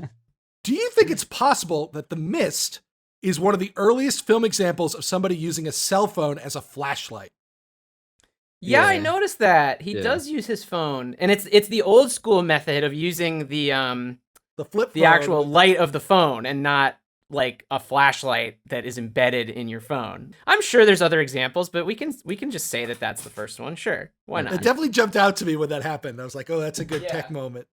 do you think it's possible that The Mist is one of the earliest film examples of somebody using a cell phone as a flashlight? Yeah, I noticed that. He does use his phone. And it's the old school method of using the flip phone. The actual light of the phone and not like a flashlight that is embedded in your phone. I'm sure there's other examples, but we can just say that that's the first one. Sure. Why not? It definitely jumped out to me when that happened. I was like, oh, that's a good tech moment.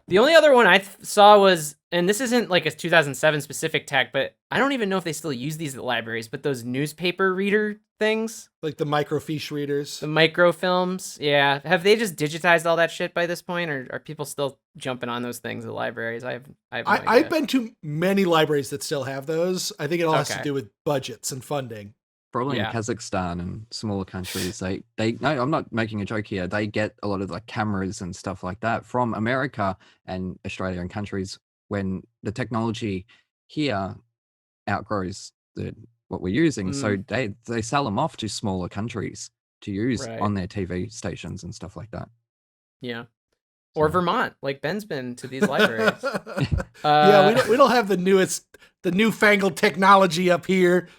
The only other one I saw was, and this isn't like a 2007 specific tech, but I don't even know if they still use these at libraries, but those newspaper reader things. Like the microfiche readers. The microfilms. Yeah. Have they just digitized all that shit by this point, or are people still jumping on those things at libraries? I've been to many libraries that still have those. I think it all has to do with budgets and funding. Probably in Kazakhstan and smaller countries, no, I'm not making a joke here. They get a lot of like cameras and stuff like that from America and Australia and countries when the technology here outgrows what we're using. So they sell them off to smaller countries to use on their TV stations and stuff like that. Yeah. Or Vermont, like Ben's been to these libraries. We don't have the newfangled technology up here.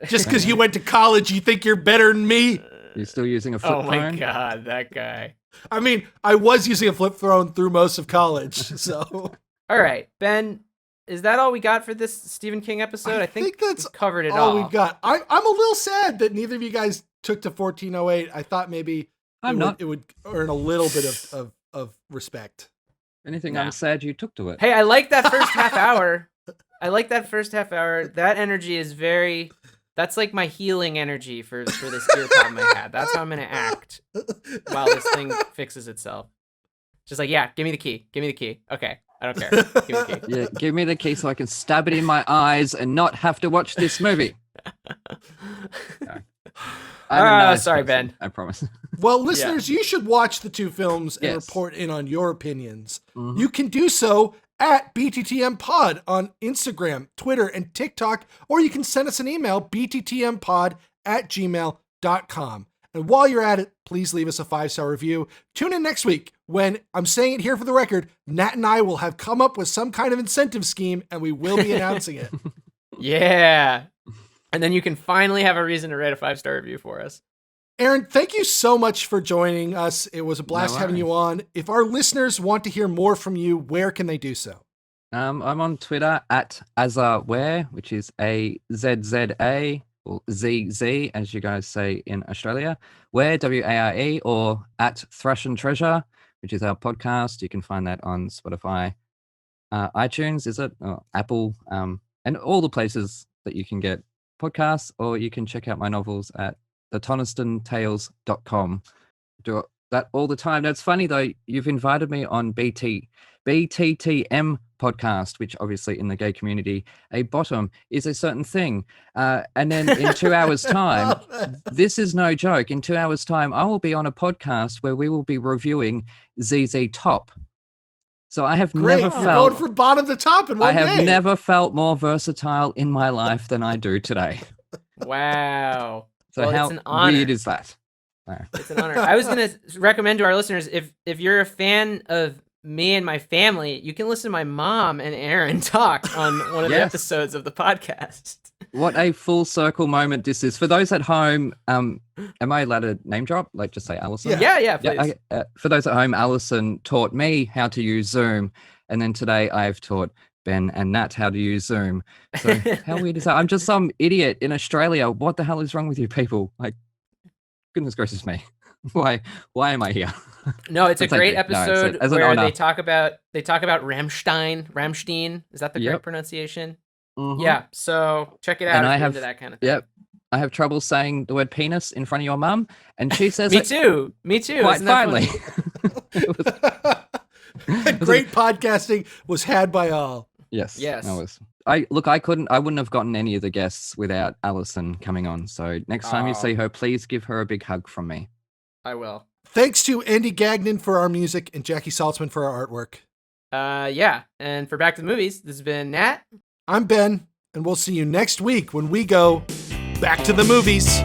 Just because you went to college, you think you're better than me? You're still using a flip phone? Oh my God, that guy. I mean, I was using a flip phone through most of college, so. All right, Ben, is that all we got for this Stephen King episode? I think that's covered it all. We've got. I'm a little sad that neither of you guys took to 1408. I thought maybe it would earn a little bit of respect. Anything I'm sad you took to it. Hey, I like that first half hour. That energy is very... That's like my healing energy for this ear problem I had. That's how I'm going to act while this thing fixes itself. Just like, yeah, give me the key. Give me the key. Okay, I don't care. Give me the key. Yeah, give me the key so I can stab it in my eyes and not have to watch this movie. Sorry, Ben. I promise. Well, listeners, you should watch the two films and report in on your opinions. Mm-hmm. You can do so at BttM Pod on Instagram, Twitter, and TikTok, or you can send us an email, bttmpod@gmail.com. And while you're at it, please leave us a 5-star review. Tune in next week when, I'm saying it here for the record, Nat and I will have come up with some kind of incentive scheme, and we will be announcing it. Yeah. And then you can finally have a reason to write a 5-star review for us. Aaron, thank you so much for joining us. It was a blast having you on. If our listeners want to hear more from you, where can they do so? I'm on Twitter at Ware, which is AZZA, or ZZ, as you guys say in Australia. Ware, WARE, or at Thrash and Treasure, which is our podcast. You can find that on Spotify, iTunes, is it? Or Apple, and all the places that you can get podcasts, or you can check out my novels at thetonistantales.com. Do that all the time. That's funny though, you've invited me on BttM podcast, which obviously in the gay community, a bottom is a certain thing. And then in 2 hours time, this is no joke, in 2 hours time, I will be on a podcast where we will be reviewing ZZ Top. So I have never felt... going from bottom to top in one day. I have never felt more versatile in my life than I do today. Wow. So how weird is that? It's an honor. I was going to recommend to our listeners, if you're a fan of me and my family, you can listen to my mom and Aaron talk on one of the episodes of the podcast. What a full circle moment this is. For those at home, am I allowed to name drop? Like just say Allison? Yeah, please. For those at home, Allison taught me how to use Zoom. And then today I've taught Ben and Nat how to use Zoom. So how weird is that? I'm just some idiot in Australia. What the hell is wrong with you people? Like, goodness gracious me. Why am I here? No, it's a great episode where they talk about Rammstein. Is that the correct pronunciation? Mm-hmm. Yeah. So check it out. And I have into that kind of thing. Yep. I have trouble saying the word penis in front of your mum, and she says Me too. Quite finally. Great podcasting was had by all. Yes. I wouldn't have gotten any of the guests without Allison coming on. So next time you see her, please give her a big hug from me. I will. Thanks to Andy Gagnon for our music and Jackie Saltzman for our artwork. Yeah. And for Back to the Movies, this has been Nat. I'm Ben, and we'll see you next week when we go back to the movies.